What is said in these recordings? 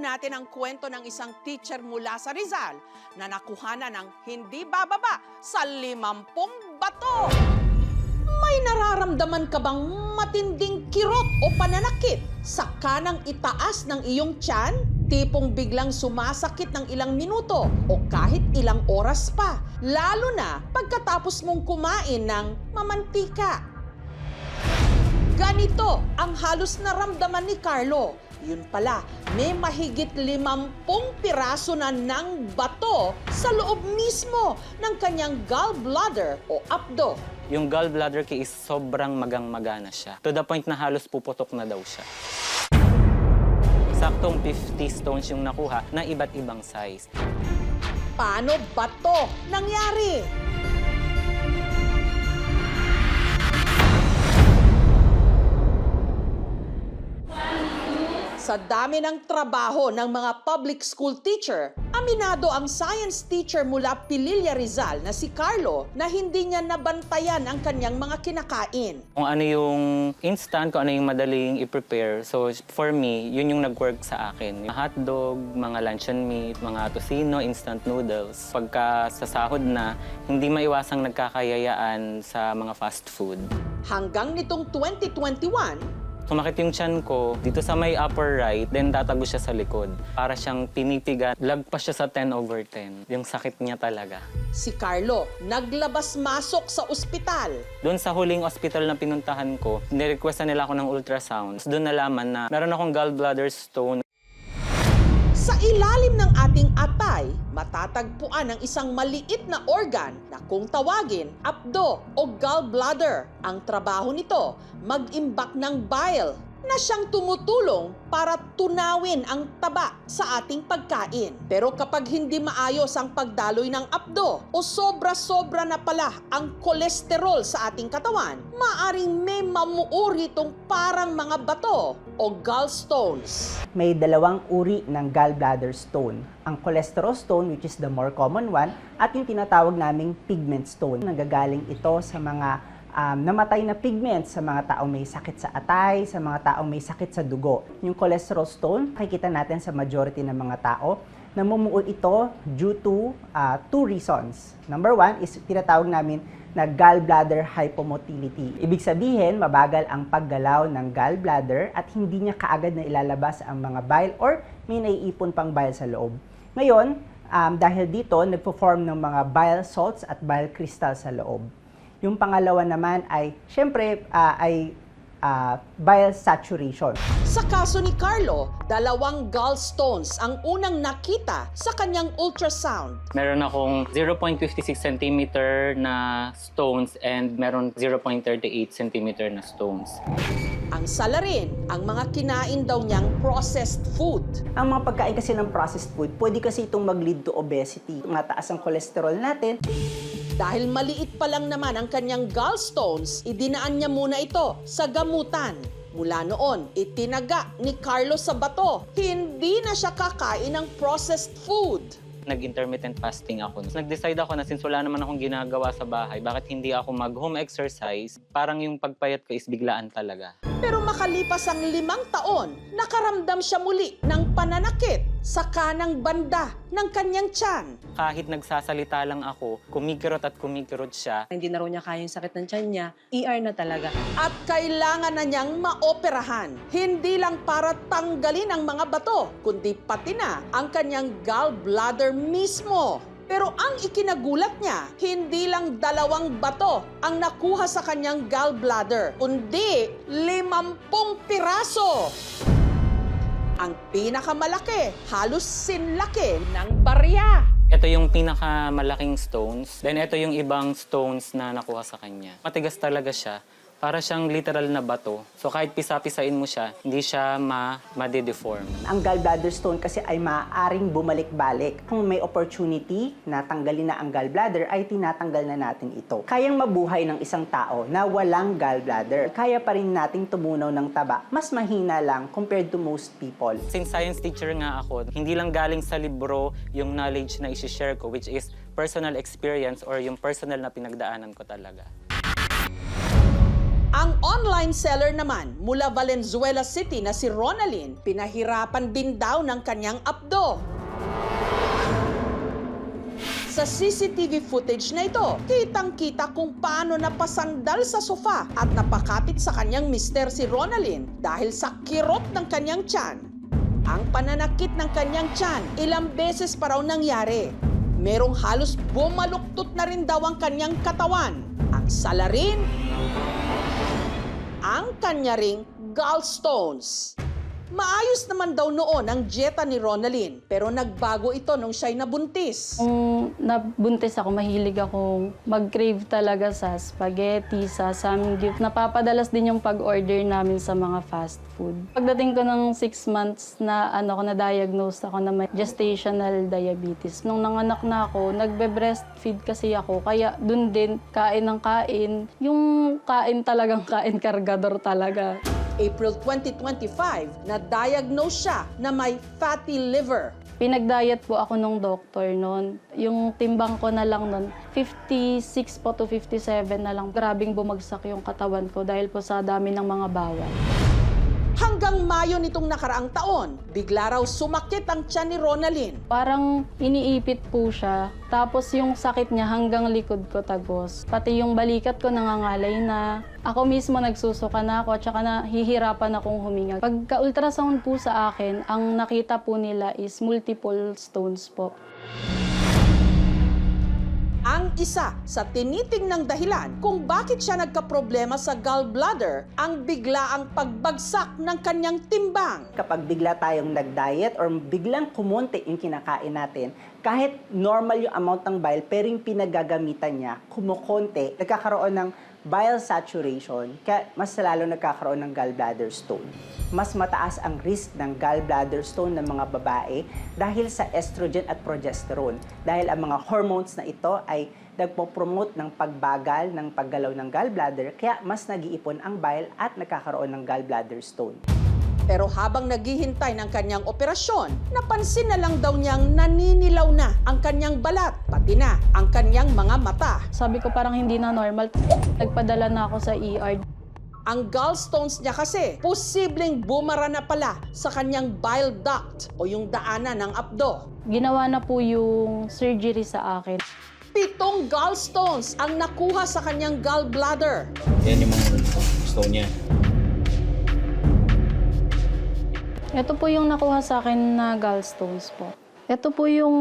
natin ang kwento ng isang teacher mula sa Rizal na nakuhanan ng hindi bababa sa 50 bato. May nararamdaman ka bang matinding kirot o pananakit sa kanang itaas ng iyong tiyan? Tipong biglang sumasakit ng ilang minuto o kahit ilang oras pa, lalo na pagkatapos mong kumain ng mamantika. Ganito ang halos naramdaman ni Carlo. Yun pala, may mahigit 50 piraso na ng bato sa loob mismo ng kanyang gallbladder o apdo. Yung gallbladder key is sobrang magang-magana siya. To the point na halos puputok na daw siya. Saktong 50 stones yung nakuha na iba't ibang size. Paano ba to nangyari? Sa dami ng trabaho ng mga public school teacher, aminado ang science teacher mula Pililla Rizal na si Carlo na hindi niya nabantayan ang kanyang mga kinakain. Kung ano yung instant, kung ano yung madaling i-prepare. So for me, yun yung nag-work sa akin. Mga hotdog, mga luncheon meat, mga tocino, instant noodles. Pagka sa sahod na, hindi maiwasang nagkakayayaan sa mga fast food. Hanggang nitong 2021, sumakit yung tiyan ko dito sa may upper right, then tatago siya sa likod. Para siyang pinipigat, lagpas siya sa 10/10. Yung sakit niya talaga. si Carlo naglabas-masok sa ospital. Doon sa huling ospital na pinuntahan ko, nirequestan nila ako ng ultrasound. Doon nalaman na meron akong gallbladder stone. Sa ilalim ng ating atay, matatagpuan ang isang maliit na organ na kung tawagin, apdo o gallbladder. Ang trabaho nito, mag-imbak ng bile na siyang tumutulong para tunawin ang taba sa ating pagkain. Pero kapag hindi maayos ang pagdaloy ng apdo o sobra-sobra na pala ang kolesterol sa ating katawan, maaring may mamuuri itong parang mga bato o gallstones. May dalawang uri ng gallbladder stone. Ang cholesterol stone, which is the more common one, at yung tinatawag naming pigment stone. Nanggagaling ito sa mga namatay na pigments sa mga taong may sakit sa atay, sa mga taong may sakit sa dugo. Yung cholesterol stone, makikita natin sa majority ng mga tao, namumuo ito due to two reasons. Number one is tinatawag namin na gallbladder hypomotility. Ibig sabihin, mabagal ang paggalaw ng gallbladder at hindi niya kaagad na ilalabas ang mga bile or may naiipon pang bile sa loob. Ngayon, dahil dito, nagpo-form ng mga bile salts at bile crystals sa loob. Yung pangalawa naman ay, syempre, bile saturation. Sa kaso ni Carlo, 2 gallstones ang unang nakita sa kanyang ultrasound. Meron akong 0.56 cm na stones and meron 0.38 cm na stones. Ang salarin, ang mga kinain daw niyang processed food. Ang mga pagkain kasi ng processed food, pwede kasi itong mag-lead to obesity. Mataas ang cholesterol natin. Dahil maliit pa lang naman ang kanyang gallstones, idinaan niya muna ito sa gamutan. Mula noon, itinaga ni Carlo sa bato. Hindi na siya kakain ng processed food. Nag-intermittent fasting ako. Nag-decide ako na since wala naman akong ginagawa sa bahay, bakit hindi ako mag-home exercise? Parang yung pagpayat ko is biglaan talaga. Pero makalipas ang 5 taon, nakaramdam siya muli ng pananakit sa kanang banda ng kanyang tiyan. Kahit nagsasalita lang ako, kumikirot at kumikirot siya. Hindi na raw niya kaya yung sakit ng tiyan niya, ER na talaga. At kailangan na niyang maoperahan. Hindi lang para tanggalin ang mga bato, kundi pati na ang kanyang gallbladder mismo. Pero ang ikinagulat niya, hindi lang 2 bato ang nakuha sa kanyang gallbladder, kundi 50 piraso. Ang pinakamalaki, halos sinlaki ng barya. Ito yung pinakamalaking stones. Then ito yung ibang stones na nakuha sa kanya. Matigas talaga siya. Para siyang literal na bato. So kahit pisa-pisain mo siya, hindi siya ma-deform. Ang gallbladder stone kasi ay maaaring bumalik-balik. Kung may opportunity na tanggalin na ang gallbladder, ay tinatanggal na natin ito. Kayang mabuhay ng isang tao na walang gallbladder. Kaya pa rin nating tumunaw ng taba. Mas mahina lang compared to most people. Since science teacher nga ako, hindi lang galing sa libro yung knowledge na isi-share ko, which is personal experience or yung personal na pinagdaanan ko talaga. Ang online seller naman mula Valenzuela City na si Ronalyn, pinahirapan din daw ng kanyang abdo. Sa CCTV footage na ito, kitang-kita kung paano napasandal sa sofa at napakapit sa kanyang mister si Ronalyn dahil sa kirot ng kanyang tiyan. Ang pananakit ng kanyang tiyan, ilang beses pa raw nangyari. Merong halos bumaluktot na rin daw ang kanyang katawan. Ang salarin, ang kanya ring gallstones. Maayos naman daw noon ang dieta ni Ronalyn, pero nagbago ito nung siya'y nabuntis. Nung nabuntis ako, mahilig akong mag-crave talaga sa spaghetti, sa samgyup. Napapadalas din yung pag-order namin sa mga fast food. Pagdating ko ng 6 months na na-diagnose ako na may gestational diabetes. Nung nanganak na ako, nagbe-breastfeed kasi ako, kaya dun din kain ng kain. Yung kain talagang kain kargador talaga. April 2025, na-diagnose siya na may fatty liver. Pinag-diet po ako nung doktor noon. Yung timbang ko na lang noon, 56 po to 57 na lang. Grabing bumagsak yung katawan ko dahil po sa dami ng mga bawal. Hanggang Mayo nitong nakaraang taon, bigla raw sumakit ang tiyan ni Ronalyn. Parang iniipit po siya. Tapos yung sakit niya hanggang likod ko tagos. Pati yung balikat ko nangangalay na. Ako mismo nagsusuka na ako at saka nahihirapan akong huminga. Pagka-ultrasound po sa akin, ang nakita po nila is multiple stones po. Ang isa sa tinitingnang dahilan kung bakit siya nagkaproblema sa gallbladder ang biglaang pagbagsak ng kanyang timbang. Kapag bigla tayong nag-diet or biglang kumonti yung kinakain natin, kahit normal yung amount ng bile, pero yung pinagagamitan niya, kumukonti, nagkakaroon ng bile saturation, kaya mas lalo nagkakaroon ng gallbladder stone. Mas mataas ang risk ng gallbladder stone ng mga babae dahil sa estrogen at progesterone. Dahil ang mga hormones na ito ay nagpo-promote ng pagbagal ng paggalaw ng gallbladder, kaya mas nag-iipon ang bile at nagkakaroon ng gallbladder stone. Pero habang naghihintay ng kanyang operasyon, napansin na lang daw niyang naninilaw na ang kanyang balat, pati na ang kanyang mga mata. Sabi ko parang hindi na normal. Nagpadala na ako sa ER. Ang gallstones niya kasi, posibleng bumara na pala sa kanyang bile duct o yung daanan ng abdo. Ginawa na po yung surgery sa akin. 7 gallstones ang nakuha sa kanyang gallbladder. Yan yung mga stone niya. Ito po yung nakuha sa akin na gallstones po. Ito po yung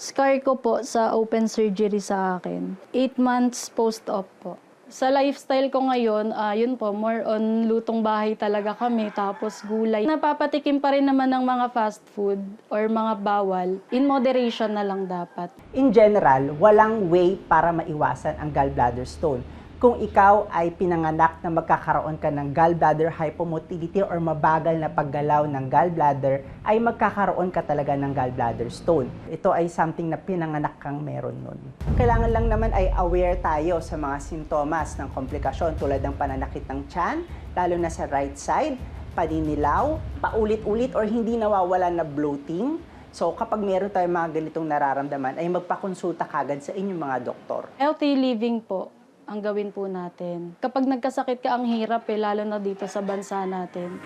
scar ko po sa open surgery sa akin. 8 months post-op po. Sa lifestyle ko ngayon, yun po, more on lutong bahay talaga kami, tapos gulay. Napapatikim pa rin naman ng mga fast food or mga bawal. In moderation na lang dapat. In general, walang way para maiwasan ang gallbladder stone. Kung ikaw ay pinanganak na magkakaroon ka ng gallbladder hypomotility or mabagal na paggalaw ng gallbladder, ay magkakaroon ka talaga ng gallbladder stone. Ito ay something na pinanganak kang meron nun. Kailangan lang naman ay aware tayo sa mga sintomas ng komplikasyon tulad ng pananakit ng tiyan, lalo na sa right side, paninilaw, paulit-ulit or hindi nawawala na bloating. So kapag meron tayong mga ganitong nararamdaman, ay magpakonsulta kagad sa inyong mga doktor. Healthy living po ang gawin po natin. Kapag nagkasakit ka, ang hirap lalo na dito sa bansa natin.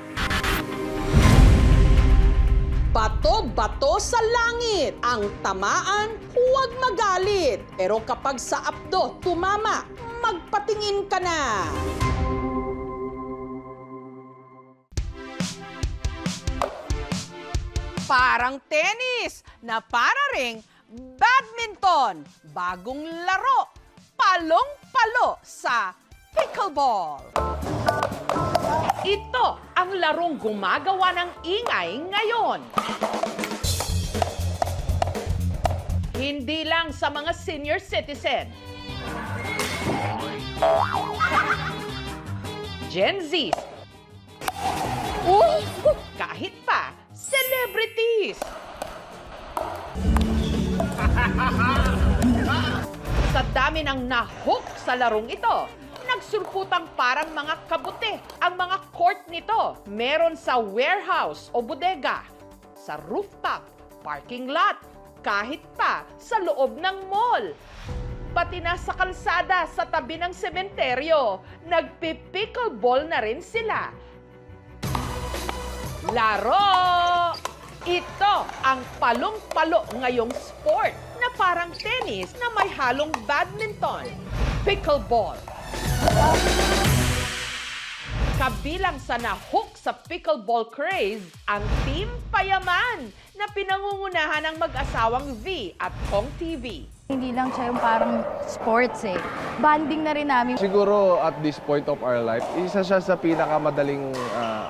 Bato-bato sa langit. Ang tamaan, huwag magalit. Pero kapag sa abdo tumama, magpatingin ka na. Parang tennis na para ring badminton. Bagong laro. Palong-palo sa pickleball. Ito ang larong gumagawa ng ingay ngayon. Hindi lang sa mga senior citizen. Gen Z. Kahit pa celebrities. Sa dami ng nahook sa larong ito, nagsulputang parang mga kabute ang mga court nito. Meron sa warehouse o bodega, sa rooftop, parking lot, kahit pa sa loob ng mall. Pati na sa kalsada sa tabi ng sementeryo, nagpi-pickleball na rin sila. Laro! Ito ang palong-palo ngayong sport na parang tennis na may halong badminton. Pickleball. Kabilang sa nahook sa pickleball craze, ang Team Payaman na pinangungunahan ng mag-asawang V at Kong TV. Hindi lang siya yung parang sports eh. Banding na rin namin. Siguro at this point of our life, isa siya sa pinakamadaling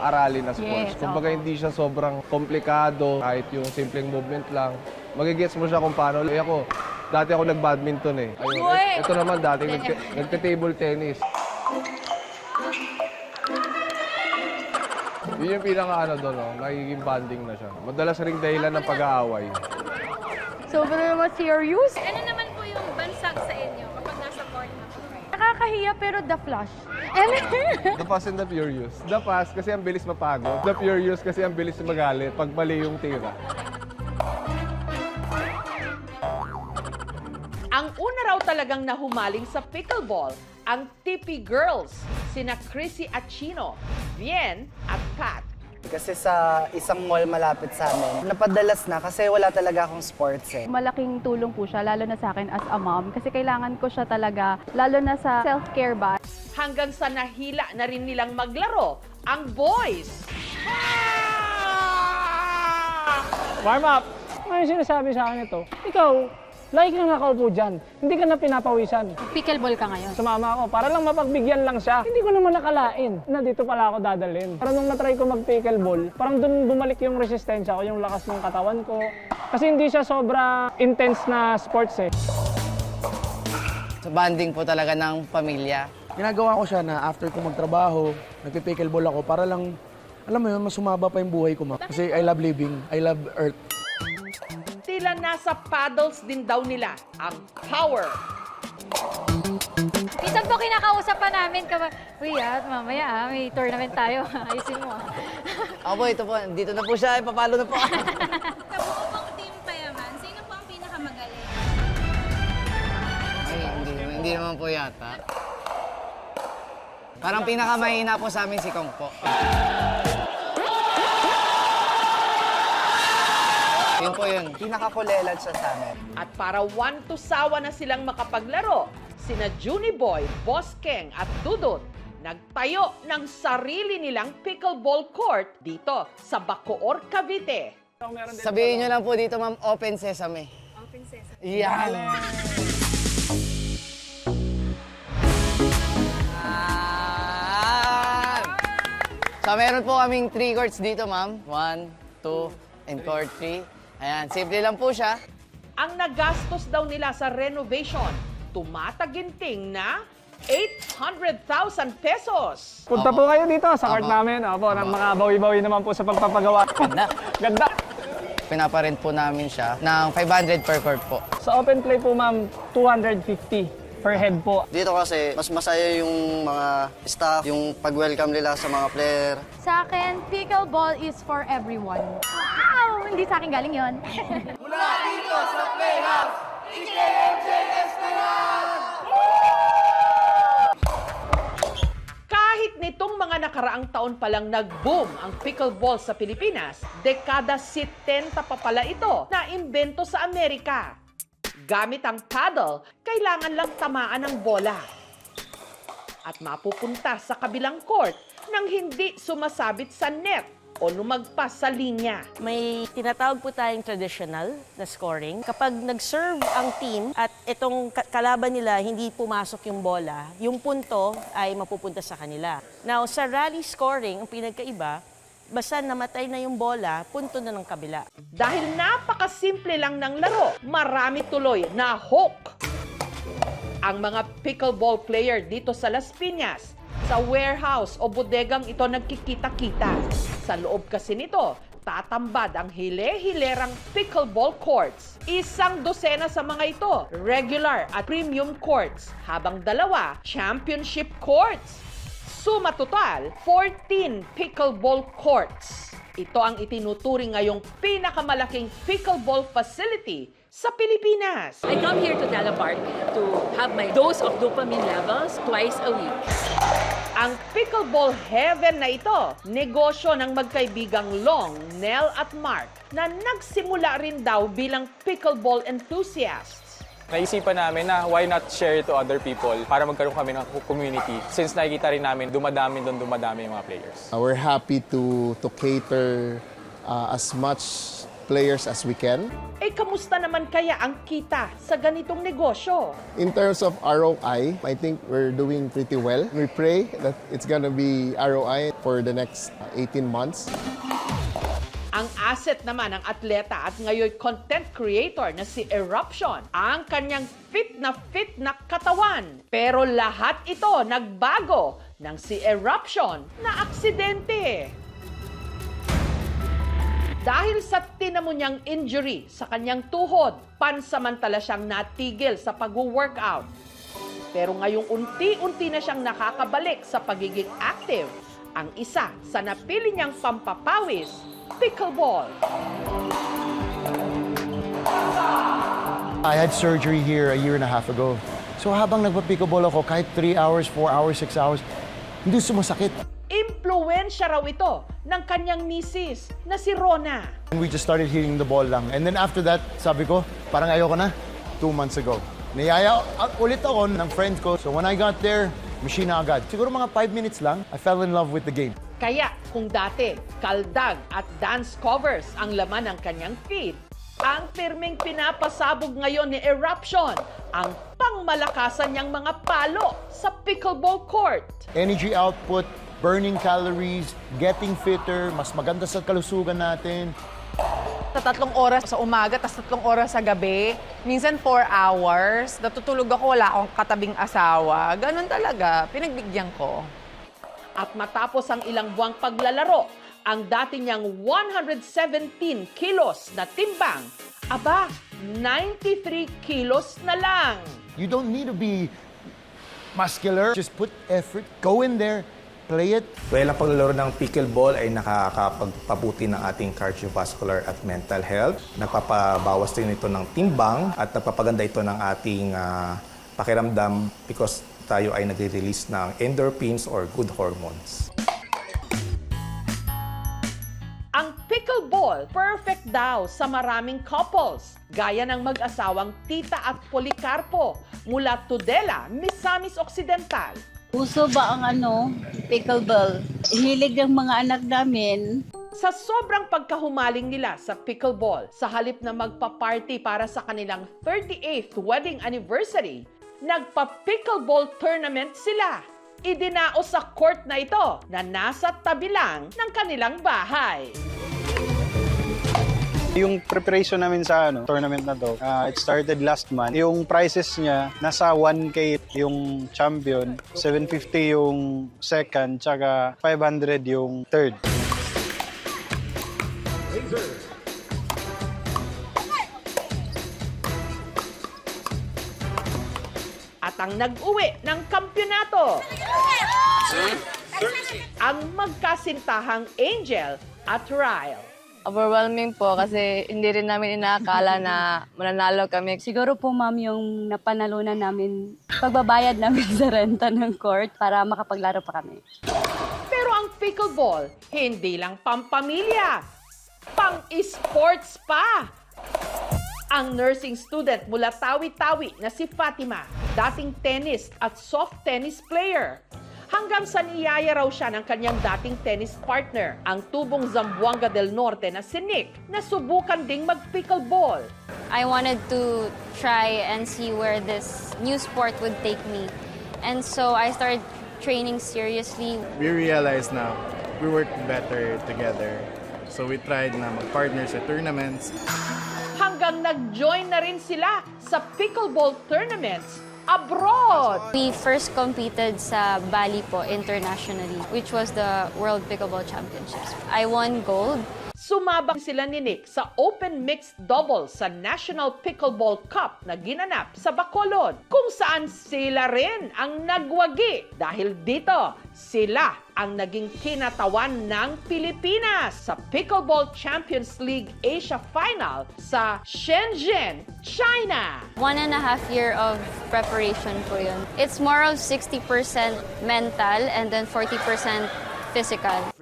aralin na sports. Yes, Kumbaga hindi siya sobrang komplikado, kahit yung simpleng movement lang. Magigets mo siya kung paano. Ako, dati ako nag-badminton eh. Ayun, ito naman dati, nagte-table tennis. Yun yung pinaka doon, no? Nagiging banding na siya. Madalas ring dahilan ng pag-aaway. Sobrang naman serious. Ano naman po yung bansag sa inyo kapag nasa court na po kayo? Nakakahiya pero the flush. The Fast and the Furious. The Fast kasi ang bilis mapagod. The Furious kasi ang bilis magalit pag mali yung tira. Ang una raw talagang nahumaling sa pickleball, ang TP Girls, sina Chrissy Achino, Bien at Pat. Kasi sa isang mall malapit sa amin, napadalas na kasi wala talaga akong sports eh. Malaking tulong po siya, lalo na sa akin as a mom. Kasi kailangan ko siya talaga, lalo na sa self-care ba. Hanggang sa nahila na rin nilang maglaro, ang boys. Warm up! Ano yung sinasabi sa akin ito? Ikaw, lagi kang nakaupo dyan. Hindi ka na pinapawisan. Pickleball ka ngayon. Sumama ako para lang mapagbigyan lang siya. Hindi ko naman nakalain na dito pala ako dadalhin. Para nung natry ko mag-pickleball, parang dun bumalik yung resistensya ko, yung lakas ng katawan ko. Kasi hindi siya sobra intense na sports eh. So banding po talaga ng pamilya. Ginagawa ko siya na after ko magtrabaho, nagpipickleball ako para lang, alam mo yun, mas sumaba pa yung buhay ko. Kasi I love living, I love earth. Tila nasa paddles din daw nila ang power. Minsan po kinakausap pa namin, uy mamaya may tournament tayo. Ayusin mo. Ako ito po, dito na po siya, ipapalo na po. Sa buo pong Team Payaman, sino po ang pinakamagaling? Ay, hindi naman po yata. Parang pinakamahina po sa amin si Kong po. Yun po yun. Pinakakulelan siya sa amin. At para one to sawa na silang makapaglaro, sina Junie Boy, Boss Keng at Dudut nagtayo ng sarili nilang pickleball court dito sa Bacoor, Cavite. Sabihin nyo lang po dito, ma'am, open sesame. Open sesame. Yan! So, meron po kaming 3 courts dito, ma'am. 1, 2, and court 3. Ayan, simple lang po siya. Ang nagastos daw nila sa renovation, tumataginting na 800,000 pesos. Punta po kayo dito sa court namin. Opo, makabawi-bawi naman po sa pagpapagawa. Ganda. Ganda! Pinaparent po namin siya ng 500 per court po. Sa open play po ma'am, 250 per head po. Dito kasi, mas masaya yung mga staff, yung pag-welcome nila sa mga player. Sa akin, pickleball is for everyone. Wow! Hindi sa akin galing yon. Mula dito sa Playhouse, IKMJS na yan! Kahit nitong mga nakaraang taon palang nag-boom ang pickleball sa Pilipinas, dekada 70 pa pala ito na imbento sa Amerika. Gamit ang paddle, kailangan lang tamaan ng bola. At mapupunta sa kabilang court nang hindi sumasabit sa net o lumagpas sa linya. May tinatawag po tayong traditional na scoring. Kapag nag-serve ang team at itong kalaban nila hindi pumasok yung bola, yung punto ay mapupunta sa kanila. Now, sa rally scoring, ang pinagkaiba, basta namatay na yung bola, punto na ng kabila. Dahil napakasimple lang ng laro, marami tuloy na hook. Ang mga pickleball player dito sa Las Piñas, sa warehouse o bodegang ito nagkikita-kita. Sa loob kasi nito, tatambad ang hile-hilerang pickleball courts. 1 dosena sa mga ito, regular at premium courts, habang 2, championship courts. Suma total, 14 pickleball courts. Ito ang itinuturing ngayong pinakamalaking pickleball facility sa Pilipinas. I come here to Della Park to have my dose of dopamine levels twice a week. Ang pickleball heaven na ito, negosyo ng magkaibigang Long, Nel at Mark na nagsimula rin daw bilang pickleball enthusiasts. Naisipan namin na why not share it to other people para magkaroon kami ng community since nakikita rin namin dumadami yung mga players. We're happy to cater as much players as we can. Eh, kamusta naman kaya ang kita sa ganitong negosyo? In terms of ROI, I think we're doing pretty well. We pray that it's gonna be ROI for the next 18 months. Ang asset naman ng atleta at ngayon content creator na si Eruption, ang kanyang fit na katawan. Pero lahat ito nagbago ng si Eruption na aksidente. Dahil sa tinamo niyang injury sa kanyang tuhod, pansamantala siyang natigil sa pag-workout. Pero ngayong unti-unti na siyang nakakabalik sa pagiging active, ang isa sa napili niyang pampapawis, pickleball. I had surgery here a year and a half ago. So habang nagpa-pickleball ako, kahit 3 hours, 4 hours, 6 hours, hindi sumasakit. Impluwensya raw ito ng kanyang misis na si Rona. And we just started hitting the ball lang. And then after that, sabi ko, parang ayoko na. 2 months ago. Niyaya ulit ako ng friends ko. So when I got there, machine na agad. Siguro mga 5 minutes lang, I fell in love with the game. Kaya kung dati, kaldag at dance covers ang laman ng kanyang feed, ang firmeng pinapasabog ngayon ni Eruption ang pangmalakasan niyang mga palo sa pickleball court. Energy output, burning calories, getting fitter, mas maganda sa kalusugan natin. Sa 3 oras sa umaga, tas 3 oras sa gabi, minsan 4 hours. Natutulog ako, wala akong katabing asawa. Ganun talaga, pinagbigyan ko. At matapos ang ilang buwang paglalaro, ang dati niyang 117 kilos na timbang, aba, 93 kilos na lang. You don't need to be muscular. Just put effort, go in there, play it. Well, ang paglalaro ng pickleball ay nakakapagpabuti ng ating cardiovascular at mental health. Nagpapabawas din ito ng timbang at nagpapaganda ito ng ating pakiramdam because tayo ay nagre-release ng endorphins or good hormones. Ang pickleball, perfect daw sa maraming couples, gaya ng mag-asawang Tita at Policarpo mula Tudela, Misamis Occidental. Uso ba ang pickleball? Hilig ng mga anak namin. Sa sobrang pagkahumaling nila sa pickleball, sa halip na magpa-party para sa kanilang 38th wedding anniversary, nagpa-pickleball tournament sila. Idinaos sa court na ito na nasa tabi lang ng kanilang bahay. Yung preparation namin sa tournament na to, it started last month. Yung prizes niya, nasa 1K yung champion, 750 yung second, tsaka 500 yung third. At ang nag-uwi ng kampyonato, ang magkasintahang Angel at Ryle. Overwhelming po kasi hindi rin namin inaakala na mananalo kami. Siguro po, ma'am, yung napanalunan namin, pagbabayad namin sa renta ng court para makapaglaro pa kami. Pero ang pickleball, hindi lang pampamilya, pang-sports pa. Ang nursing student mula Tawi-Tawi na si Fatima, dating tennis at soft tennis player. Hanggang sa niyaya raw siya ng kanyang dating tennis partner, ang tubong Zamboanga del Norte na si Nick, na subukan ding mag-pickleball. I wanted to try and see where this new sport would take me. And so I started training seriously. We realized na we work better together. So we tried na mag-partner sa tournaments. Hanggang nag-join na rin sila sa pickleball tournaments abroad. We first competed sa Bali po internationally, which was the World Pickleball Championships. I won gold. Sumabak sila ni Nick sa Open Mixed Doubles sa National Pickleball Cup na ginanap sa Bacolod, kung saan sila rin ang nagwagi. Dahil dito, sila ang naging kinatawan ng Pilipinas sa Pickleball Champions League Asia Final sa Shenzhen, China. 1.5 year of preparation po yun. It's more of 60% mental and then 40% physical.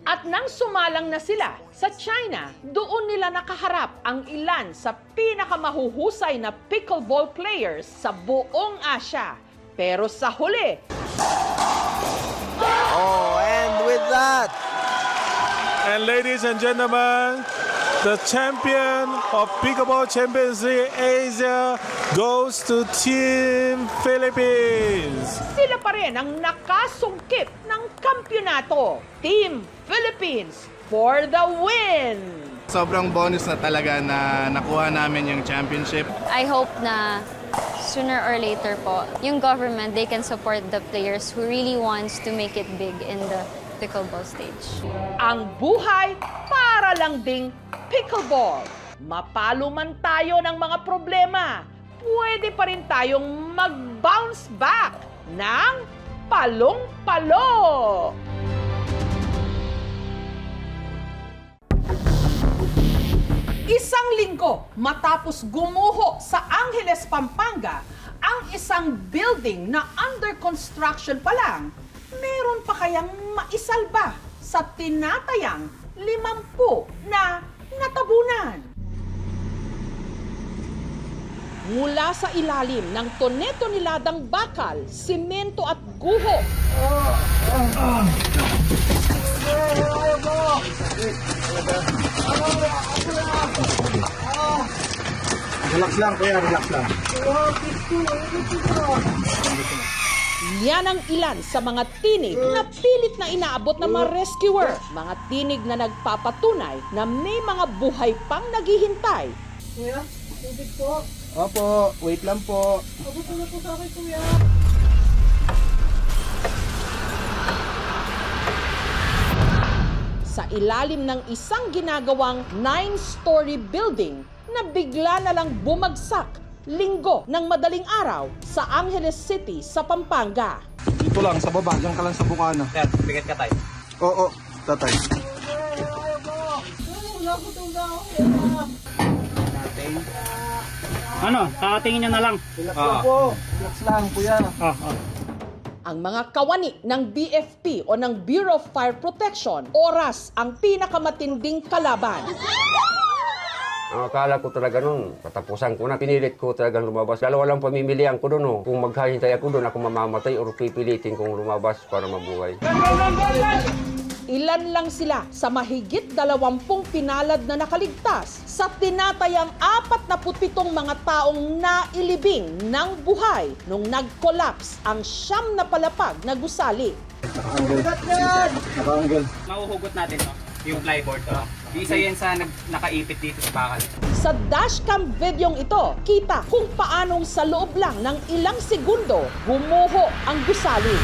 At nang sumalang na sila sa China, doon nila nakaharap ang ilan sa pinakamahuhusay na pickleball players sa buong Asia. Pero sa huli, and with that, And ladies and gentlemen, the champion of Pickleball Champions League Asia goes to Team Philippines. sila pa rin ang nakasungkit ng kampyonato. Team Philippines for the win! Sobrang bonus na talaga na nakuha namin yung championship. I hope na sooner or later po, yung government, they can support the players who really wants to make it big in the pickleball stage. Ang buhay para lang ding pickleball. Mapalo man tayo ng mga problema, pwede pa rin tayong mag-bounce back ng palong-palo. Isang linggo matapos gumuho sa Angeles, Pampanga, ang isang building na under construction pa lang, meron pa kayang maisalba sa tinatayang 50 na natabunan. Mula sa ilalim ng tonetoneladang bakal, simento at guho, Relax lang, kuya, relax lang. yan ang ilan sa mga tinig na pilit na inaabot ng mga rescuer. Mga tinig na nagpapatunay na may mga buhay pang naghihintay. Kuya, tubig po. Opo, wait lang po. Abot na po sa akin, kuya. Sa ilalim ng isang ginagawang 9-story building na bigla na lang bumagsak linggo ng madaling araw sa Angeles City sa Pampanga. Dito lang, sa baba. Diyan ka lang sa bukana. Yan, bigat ka tayo. Oo, tatay. Ano, kakatingin nyo na lang. Relax lang po. Relax lang, kuya. Ang mga kawani ng BFP o ng Bureau of Fire Protection, oras ang pinakamatinding kalaban. Ang akala ko talaga nun, katapusan ko na. Pinilit ko talagang lumabas. Dalawa lang pamimilian ko doon. Kung maghahintay ako doon, ako mamamatay o pipilitin kong lumabas para mabuhay. Ilan lang sila sa mahigit 20 pinalad na nakaligtas sa tinatayang 47 mga taong nailibing ng buhay nung nag-collapse ang 9 na palapag na gusali. Mahuhugot natin yung flyboard to. Isa yan sa nakaipit dito sa bakal. Sa dashcam videong ito, kita kung paanong sa loob lang ng ilang segundo gumuho ang gusali.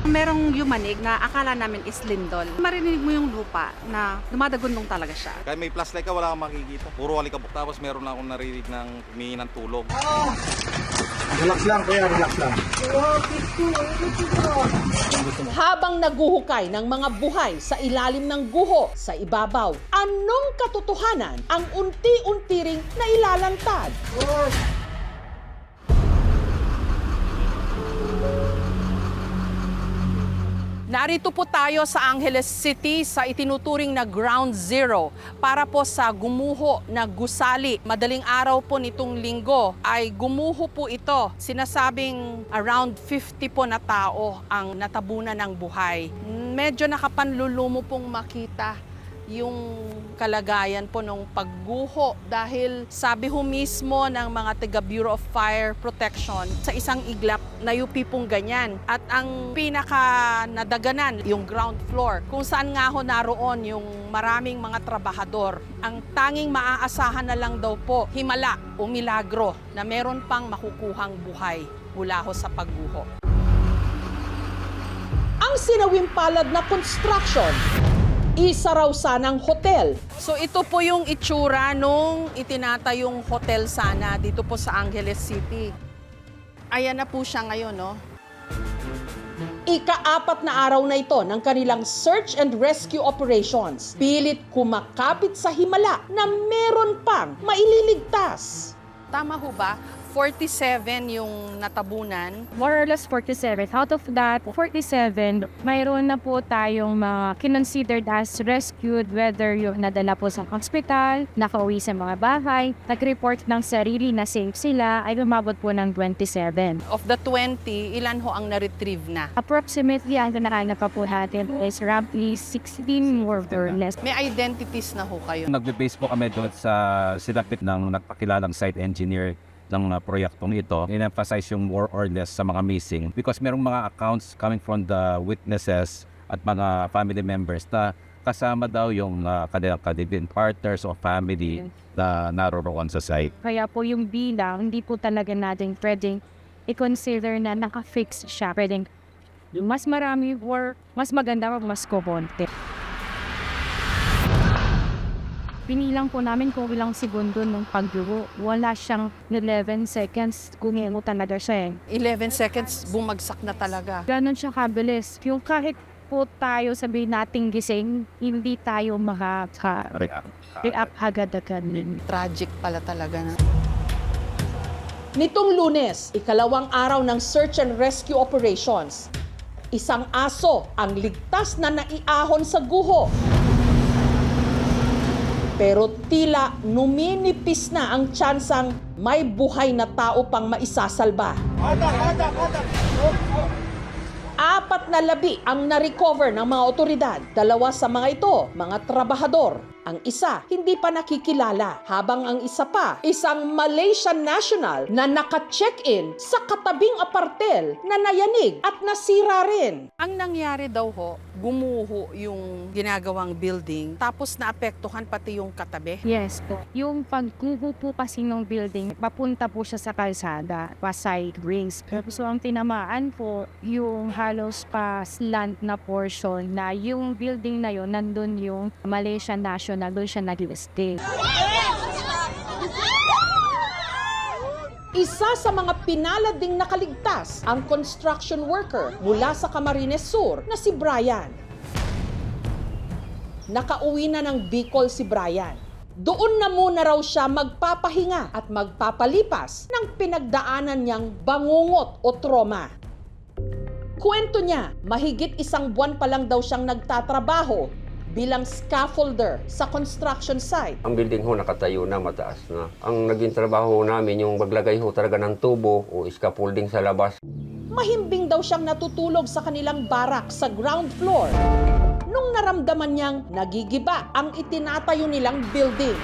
Merong yumanig na akala namin is lindol. Marinig mo yung lupa na dumadagundong talaga siya. Kahit may flashlight ka, wala kang makikita. Puro alikabok. Tapos meron na akong narinig ng humingi ng tulong. Relax lang, kuya, relax lang. Habang naguhukay ng mga buhay sa ilalim ng guho sa ibabaw, anong katotohanan ang unti-unti ring nailalantad? Narito po tayo sa Angeles City sa itinuturing na Ground Zero para po sa gumuho na gusali. Madaling araw po nitong linggo ay gumuho po ito. Sinasabing around 50 po na tao ang natabunan ng buhay. Medyo nakapanlulumo pong makita yung kalagayan po ng pagguho dahil sabi ho mismo ng mga taga Bureau of Fire Protection sa isang iglap na UP pong ganyan. At ang pinaka nadaganan yung ground floor kung saan nga ho naroon yung maraming mga trabahador. Ang tanging maaasahan na lang daw po himala o milagro na meron pang makukuhang buhay mula ho sa pagguho. Ang sinawimpalad na construction Isa raw sanang hotel. So ito po yung itsura nung itinatayong hotel sana dito po sa Angeles City. Ayan na po siya ngayon, no? Ika-4 na araw na ito ng kanilang search and rescue operations. Pilit kumakapit sa himala na meron pang maililigtas. Tama ho ba? 47 yung natabunan. More or less 47. Out of that 47, mayroon na po tayong mga kinonsidered as rescued, whether yung nadala po sa hospital, nakauwi sa mga bahay, nag-report ng sarili na safe sila, ay umabot po ng 27. Of the 20, ilan ho ang na-retrieve na? Approximately, ang nakakana pa po natin is roughly 16 more or less. May identities na ho kayo. Nagbe-base po kami doon sa sinapit ng nagpakilalang site engineer ng proyektong ito. In-emphasize yung more or less sa mga missing because merong mga accounts coming from the witnesses at mga family members na kasama daw yung kanilang kalibin partners o family na naroroon sa site. Kaya po yung bilang, hindi po talaga natin pwedeng i-consider na naka-fix siya. Pwedeng mas marami or mas maganda o mas kumonte. Pinilang po namin kung ilang segundo ng pagdugo. Wala siyang 11 seconds. Gumigo talaga siya 11 seconds, bumagsak na talaga. Ganon siya kabilis. Yung kahit po tayo sabihin nating gising, hindi tayo react agad-agad. Tragic pala talaga na. Nitong Lunes, ikalawang araw ng search and rescue operations. Isang aso ang ligtas na naiahon sa guho. Pero tila numinipis na ang tsansang may buhay na tao pang maisasalba. 4 na labi ang na-recover ng mga otoridad. 2 sa mga ito, mga trabahador. Ang isa, hindi pa nakikilala. Habang ang isa pa, isang Malaysian national na naka-check-in sa katabing apartel na nayanig at nasira rin. Ang nangyari daw ho, gumuho yung ginagawang building tapos naapektuhan pati yung katabi. Yes po. Yung pagguho po kasi ng building, papunta po siya sa kalsada, pa side rings. So ang tinamaan po, yung halos pa slant na portion na yung building na yun, nandun yung Malaysian national, doon siya nag-stay. Isa sa mga pinalad ding nakaligtas ang construction worker mula sa Camarines Sur na si Brian. Nakauwi na ng Bicol si Brian. Doon na muna raw siya magpapahinga at magpapalipas ng pinagdaanan niyang bangungot o trauma. Kwento niya, mahigit 1 buwan pa lang daw siyang nagtatrabaho bilang scaffolder sa construction site. Ang building ho nakatayo na, mataas na. Ang naging trabaho namin yung maglagay ho talaga ng tubo o scaffolding sa labas. Mahimbing daw siyang natutulog sa kanilang barak sa ground floor nung naramdaman niyang nagigiba ang itinatayo nilang building.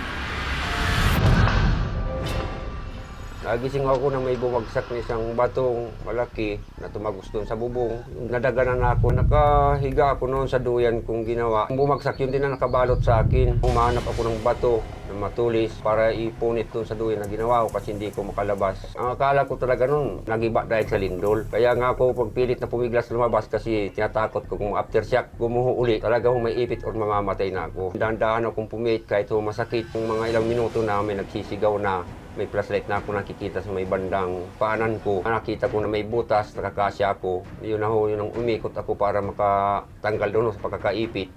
Nagising ako na may bumagsak na isang batong malaki na tumagos doon sa bubong. Nadaganan ako, nakahiga ako noon sa duyan kong ginawa. Bumagsak yun din na nakabalot sa akin. Humanap ako ng bato na matulis para ipunit doon sa duyan na ginawa ko kasi hindi ko makalabas. Ang akala ko talaga noon, nagiba dahil sa lindol. Kaya nga ako pagpilit na pumiglas lumabas kasi tinatakot ko kung aftershock gumuho uli. Talagang may ipit or mamamatay na ako. Dahan-dahan akong pumit kahit masakit. Yung mga ilang minuto na may nagsisigaw na. May flashlight na ako nakikita sa may bandang paanan ko. Nakita ko na may butas, nakakasya ako. Yun na ho, yun ang umikot ako para makatanggal doon sa pagkakaipit.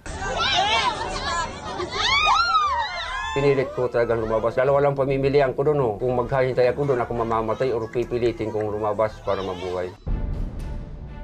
Pinilit ko talagang lumabas. 2 lang pamimilian ko doon. Kung maghahintay ako doon, ako mamamatay o pipilitin kong lumabas para mabuhay.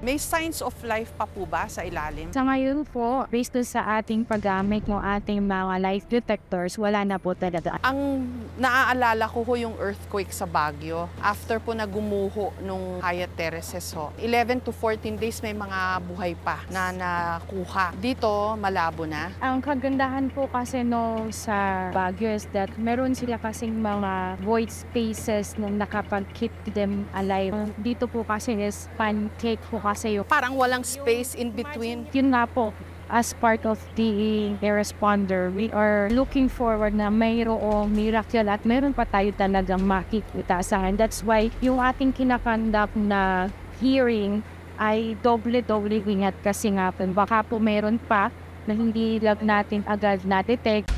May signs of life pa po ba sa ilalim? Sa ngayon po, based sa ating paggamit ng ating mga life detectors, wala na po talaga. Ang naaalala ko ho yung earthquake sa Baguio. After po na gumuho nung Hyatt Terraces ho, 11 to 14 days may mga buhay pa na nakuha. Dito, malabo na. Ang kagandahan po kasi no sa Baguio is that meron sila kasing mga void spaces na nakapag-keep them alive. Dito po kasi is pancake po kasi yung parang walang space in between. Yun nga po, as part of the responder, we are looking forward na mayroong miracle at meron pa tayo talagang makikita sa akin. That's why yung ating kinakandak na hearing ay doble-doble ingat kasi nga baka po meron pa na hindi lang natin agad na-detect.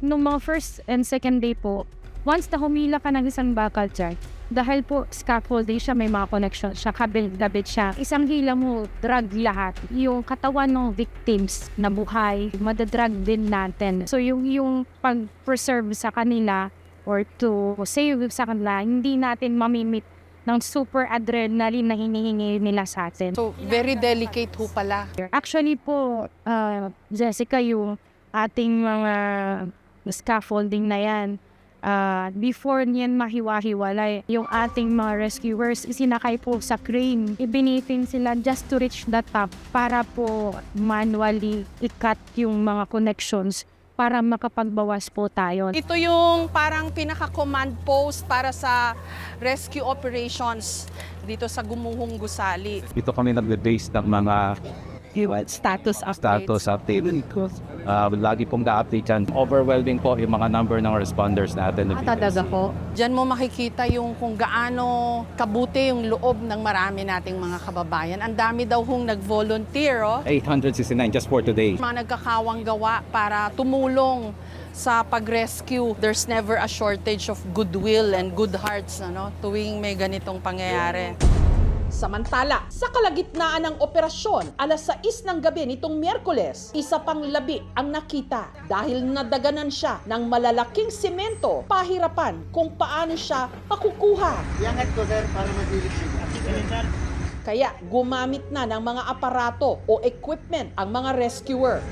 Nung mga first and second day po, once na humila ka ng isang buccal chart, dahil po scaffolding siya, may mga connection siya, kabit siya. Isang hila mo, drag lahat. Yung katawan ng victims na buhay, madadrag din natin. So yung pag-preserve sa kanila or to save sa kanila, hindi natin mamimit ng super adrenaline na hinihingi nila sa atin. So, very delicate ho pala. Actually po, Jessica, yung ating mga scaffolding na yan, before niyan mahiwa-hiwalay, yung ating mga rescuers, sinakay po sa crane. Ibinitin sila just to reach the top para po manually i-cut yung mga connections para makapagbawas po tayo. Ito yung parang pinaka-command post para sa rescue operations dito sa Gumuhong Gusali. Dito kami nagbe-base ng mga Status update. Lagi pong na-update yan. Overwhelming po yung mga number ng responders natin. Talaga po. Diyan mo makikita yung kung gaano kabuti yung loob ng marami nating mga kababayan. Ang dami daw hong nag-volunteer. 869 just for today. Mga nagkakawang gawa para tumulong sa pag-rescue. There's never a shortage of goodwill and good hearts tuwing may ganitong pangyayari. Samantala, sa kalagitnaan ng operasyon, alas 6 ng gabi nitong Miyerkules, isa pang labi ang nakita dahil nadaganan siya ng malalaking semento, pahirapan kung paano siya makukuha. Iangat ko, sir, para masilip siya. Kaya gumamit na ng mga aparato o equipment ang mga rescuer.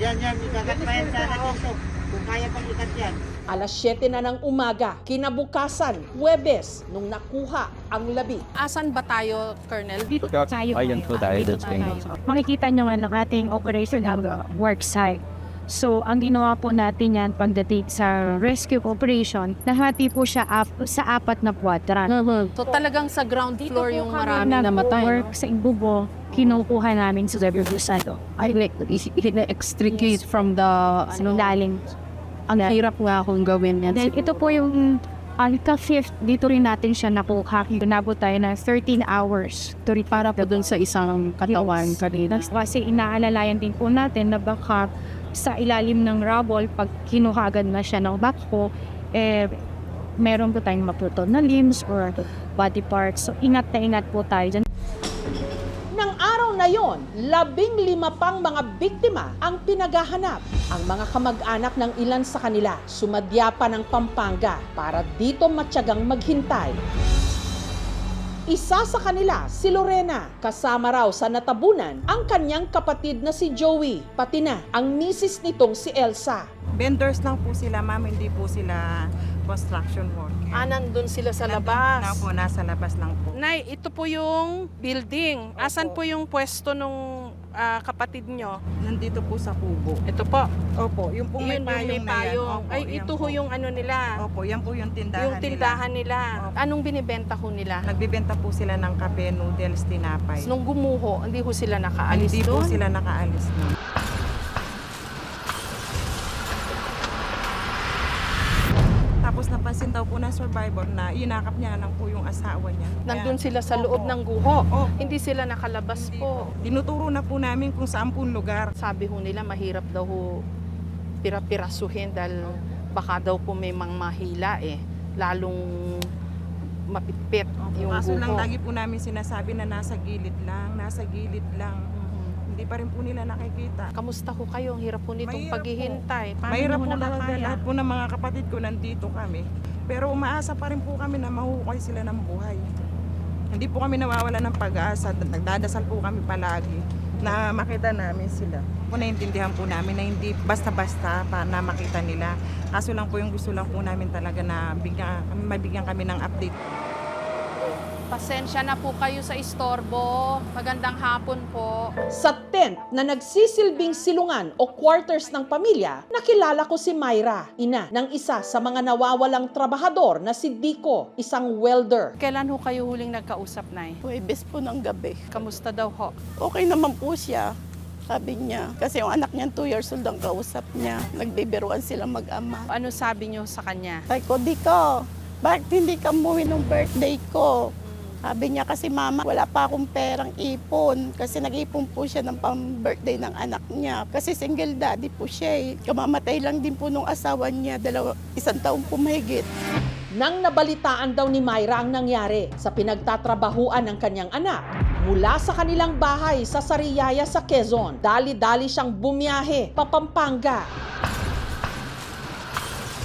Yan, ikakat pa yan sana dito. Kung kaya pang ikat yan. Alas 7 na ng umaga, kinabukasan, Huwebes, nung nakuha ang labi. Asan ba tayo, Colonel? Dito tayo. Ayan po tayo. Makikita nyo nga ng ating operation work site. So, ang ginawa po natin yan pagdating sa rescue operation, nahati po siya sa 4 na quadrant. So talagang sa ground floor yung marami namatay. Work sa ibubo, kinukuha namin sa side. I like extricate from the lalim. Ang hirap nga akong gawin yan. Then, ito po yung Alka-5th, dito rin natin siya nakuha. Inabot tayo ng 13 hours para po dun sa isang katawan kanina. Kasi inaalalayan din po natin na baka sa ilalim ng rubble, pag kinuhagan na siya ng backhoe, meron po tayong maputol na limbs or body parts. So, ingat po tayo dyan. Nang araw na yon, 15 pang mga biktima ang pinaghahanap. Ang mga kamag-anak ng ilan sa kanila sumadya pa ng Pampanga para dito matyagang maghintay. Isa sa kanila, si Lorena, kasama raw sa natabunan ang kanyang kapatid na si Joey, pati na ang misis nitong si Elsa. Vendors lang po sila, ma'am, hindi po sila construction worker. Nandun sila sa labas. Nasa labas lang po. Nay, ito po yung building. Asan po yung pwesto nung kapatid nyo? Nandito po sa kubo. Ito po. Opo, yung pong may payong na yan. Opo, Ay, ito ho yung ano nila. Opo, yan po yung tindahan nila. Yung tindahan nila. Anong binibenta ho nila? Nagbibenta po sila ng kape, noodles, tinapay. Nung gumuho, hindi ho sila nakaalis Hindi doon? po sila nakaalis doon. Tapos napansin daw po ng survivor na inakap niya lang po yung asawa niya. Nandun sila sa loob ng guho. Hindi sila nakalabas po. Dinuturo na po namin kung saan po lugar. Sabi ho nila mahirap daw ho pira-pirasuhin dahil baka daw po may mga mahila lalong mapipit yung Kaso guho. lang lagi po namin sinasabi na nasa gilid lang. Hindi pa rin po nila nakikita. Kamusta ho kayo? Ang hirap po nitong Mahirap paghihintay. Paano Mahirap ho po talaga. nakakaya? Lahat po ng mga kapatid ko nandito kami. Pero umaasa pa rin po kami na mahukay sila ng buhay. Hindi po kami nawawala ng pag-asa. Nagdadasal po kami palagi na makita namin sila. Naintindihan po namin na hindi basta-basta pa na makita nila. Kaso lang po yung gusto lang po namin talaga na mabigyan kami ng update. Pasensya na po kayo sa istorbo. Magandang hapon po. Sa tent na nagsisilbing silungan o quarters ng pamilya, nakilala ko si Myra, ina ng isa sa mga nawawalang trabahador na si Dico, isang welder. Kailan ho kayo huling nagkausap, Nay? Huwebes po ng gabi. Kamusta daw ho? Okay naman po siya, sabi niya. Kasi yung anak niya 2 years old ang kausap niya. Nagbibiruan sila mag-ama. Ano sabi niyo sa kanya? Sabi ko, Dico, bakit hindi ka umuwi nung birthday ko? Sabi niya kasi, mama, wala pa akong perang ipon kasi nag-ipon po siya ng pang-birthday ng anak niya. Kasi single daddy po siya eh. Kamamatay lang din po nung asawa niya, 1 taon po mahigit. Nang nabalitaan daw ni Myra ang nangyari sa pinagtatrabahuan ng kanyang anak, mula sa kanilang bahay sa Sariaya sa Quezon, dali-dali siyang bumiyahe pa Pampanga.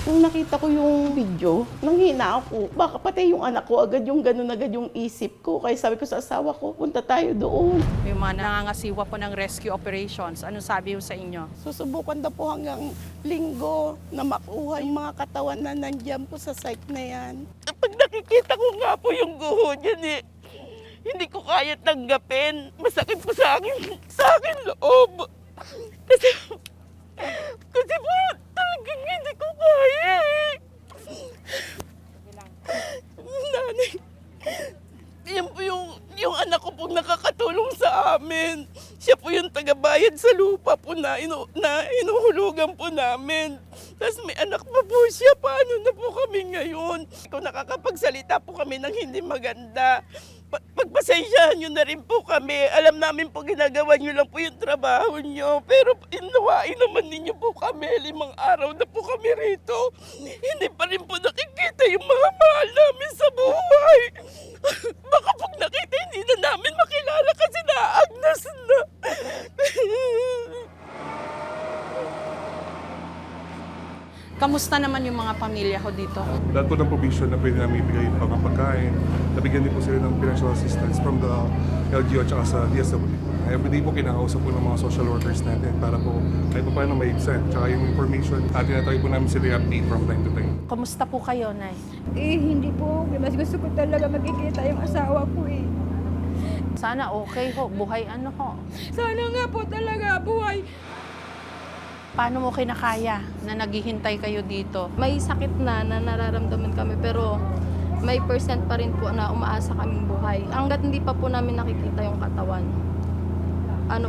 Nung nakita ko yung video, nanghina ako. Baka patay yung anak ko, agad yung ganun agad yung isip ko. Kaya sabi ko sa asawa ko, punta tayo doon. Yung mga nangangasiwa po ng rescue operations, anong sabi mo sa inyo? Susubukan daw po hanggang linggo na makuha yung mga katawan na nandiyan po sa site na yan. Pag nakikita ko nga po yung guho niyan hindi ko kaya tanggapin. Masakit po sa akin loob. Kasi po talagang hindi ko kaya Nanay, yan po yung anak ko pong nakakatulong sa amin. Siya po yung tagabayad sa lupa po na inuhulugan po namin. Tapos may anak pa po siya. Paano na po kami ngayon? Kung nakakapagsalita po kami ng hindi maganda, pagpasensyahan nyo na rin po kami. Alam namin po ginagawa nyo lang po yung trabaho nyo. Pero inawain naman ninyo po kami. 5 araw na po kami rito. Hindi pa rin po nakikita yung mga mahal namin sa buhay. Baka pag nakita, hindi na namin makilala kasi naagnas na. Kamusta naman yung mga pamilya ko dito? Lahat po ng provision na pwede namin ibigay yung pagkain. Nabigyan din po sila ng financial assistance from the LGU at saka sa DSWD. Everyday po kinakausap po ng mga social workers natin para po kahit pa paano may send. Tsaka yung information, tinatawag po namin sila update from time to time. Kamusta po kayo, Nay? Hindi po. Mas gusto ko talaga makikita yung asawa ko eh. Sana okay ho, buhay ho. Sana nga po talaga buhay. Paano mo kinakaya na naghihintay kayo dito? May sakit na nararamdaman kami pero may percent pa rin po na umaasa kaming buhay. Hanggat hindi pa po namin nakikita yung katawan,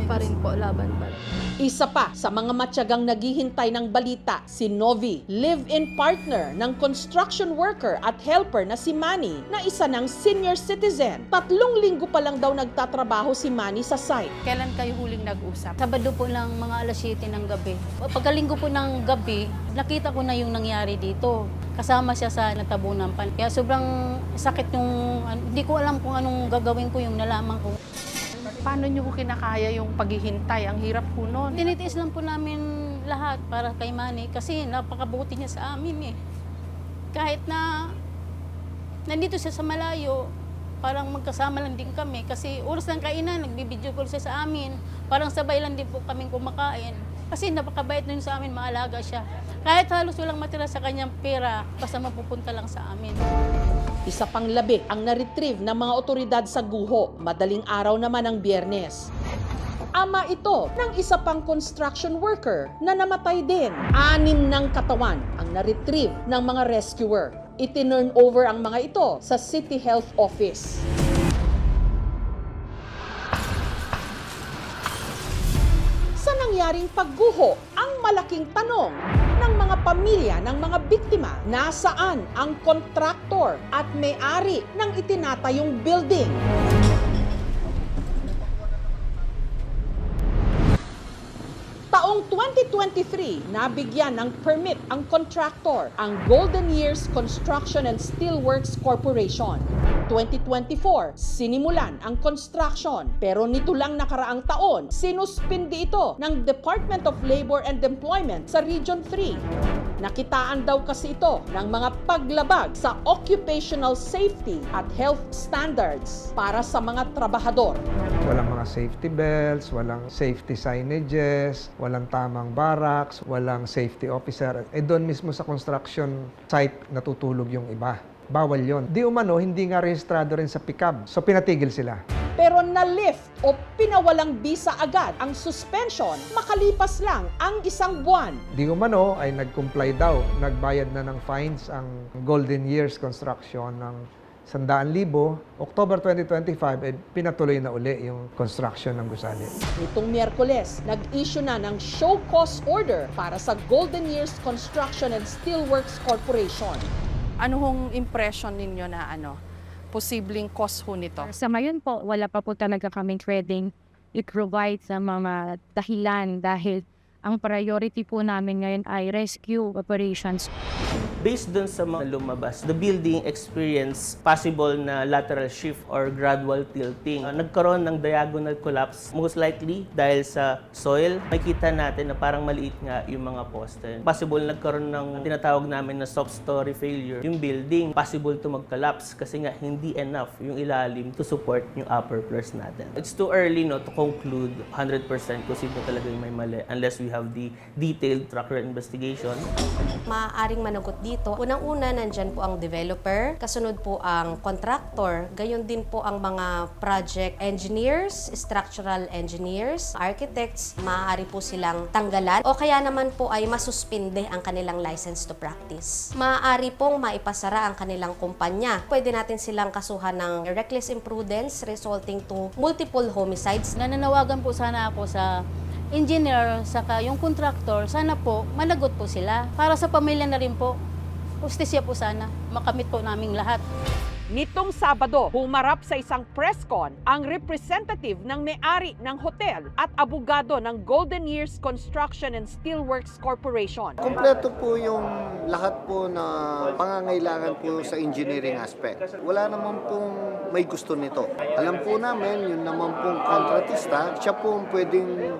pa rin po, laban pa rin. Isa pa sa mga matyagang naghihintay ng balita, si Novi, live-in partner ng construction worker at helper na si Manny, na isa ng senior citizen. 3 linggo pa lang daw nagtatrabaho si Manny sa site. Kailan kayo huling nag-usap? Sabado po lang mga alas 7 ng gabi. Pagkalinggo po ng gabi, nakita ko na yung nangyari dito. Kasama siya sa natabunan pa. Kaya sobrang sakit yung, hindi ko alam kung anong gagawin ko yung nalaman ko. Paano nyo kinakaya yung paghihintay? Ang hirap po nun. Tinitiis lang po namin lahat para kay Manny kasi napakabuti niya sa amin eh. Kahit na nandito siya sa malayo, parang magkasama lang din kami kasi oras ng kainan, nagbibideo call siya sa amin. Parang sabay lang din po kaming kumakain. Kasi napakabait na yun sa amin, maalaga siya. Kahit halos walang matira sa kanyang pera, basta mapupunta lang sa amin. Isa pang labi ang na-retrieve ng mga otoridad sa guho, madaling araw naman ng Biyernes. Ama ito ng isa pang construction worker na namatay din. 6 ng katawan ang na-retrieve ng mga rescuer. Itinurn over ang mga ito sa City Health Office. Sa nangyaring pagguho, ang malaking tanong ng mga pamilya ng mga biktima, nasaan ang kontraktor at may-ari ng itinatayong building? Taong 2023, nabigyan ng permit ang kontraktor, ang Golden Years Construction and Steelworks Corporation. 2024, sinimulan ang construction. Pero nito lang nakaraang taon, sinuspindi ito ng Department of Labor and Employment sa Region 3. Nakitaan daw kasi ito ng mga paglabag sa occupational safety at health standards para sa mga trabahador. Walang mga safety belts, walang safety signages, walang tamang barracks, walang safety officer. Doon mismo sa construction site natutulog yung iba. Bawal yon. Di umano, hindi nga rehistrado rin sa PICAB. So pinatigil sila. Pero na-lift o pinawalang bisa agad ang suspension makalipas lang ang 1 buwan. Di umano ay nag-comply daw. Nagbayad na ng fines ang Golden Years Construction ng 100,000. October 2025, pinatuloy na uli yung construction ng gusali. Nitong Miyerkules, nag-issue na ng show cause order para sa Golden Years Construction and Steelworks Corporation. Ano hong impression ninyo na posibleng cost ho nito? Sa ngayon po, wala pa po talaga kaming pwedeng i-provide sa mga dahilan dahil ang priority po namin ngayon ay rescue operations. Based dun sa mga lumabas, the building experience possible na lateral shift or gradual tilting. Nagkaroon ng diagonal collapse, most likely dahil sa soil. Makita natin na parang maliit nga yung mga poste. Possible nagkaroon ng tinatawag namin na soft story failure. Yung building, possible to mag-collapse kasi nga hindi enough yung ilalim to support yung upper floors natin. It's too early to conclude 100% kung sino talaga yung may mali unless we have the detailed track record investigation. Maaaring managot dito. Unang-una, nandyan po ang developer, kasunod po ang contractor, gayon din po ang mga project engineers, structural engineers, architects, maaari po silang tanggalan o kaya naman po ay masuspinde ang kanilang license to practice. Maaari pong maipasara ang kanilang kumpanya. Pwede natin silang kasuhan ng reckless imprudence resulting to multiple homicides. Nananawagan po sana ako sa engineer, saka yung contractor, sana po managot po sila. Para sa pamilya na rin po, justisya po sana, makamit po naming lahat. Nitong Sabado, humarap sa isang press con ang representative ng may-ari ng hotel at abogado ng Golden Years Construction and Steelworks Corporation. Kompleto po yung lahat po na pangangailangan po sa engineering aspect. Wala naman pong may gusto nito. Alam po namin, yun naman pong kontratista, siya po pwedeng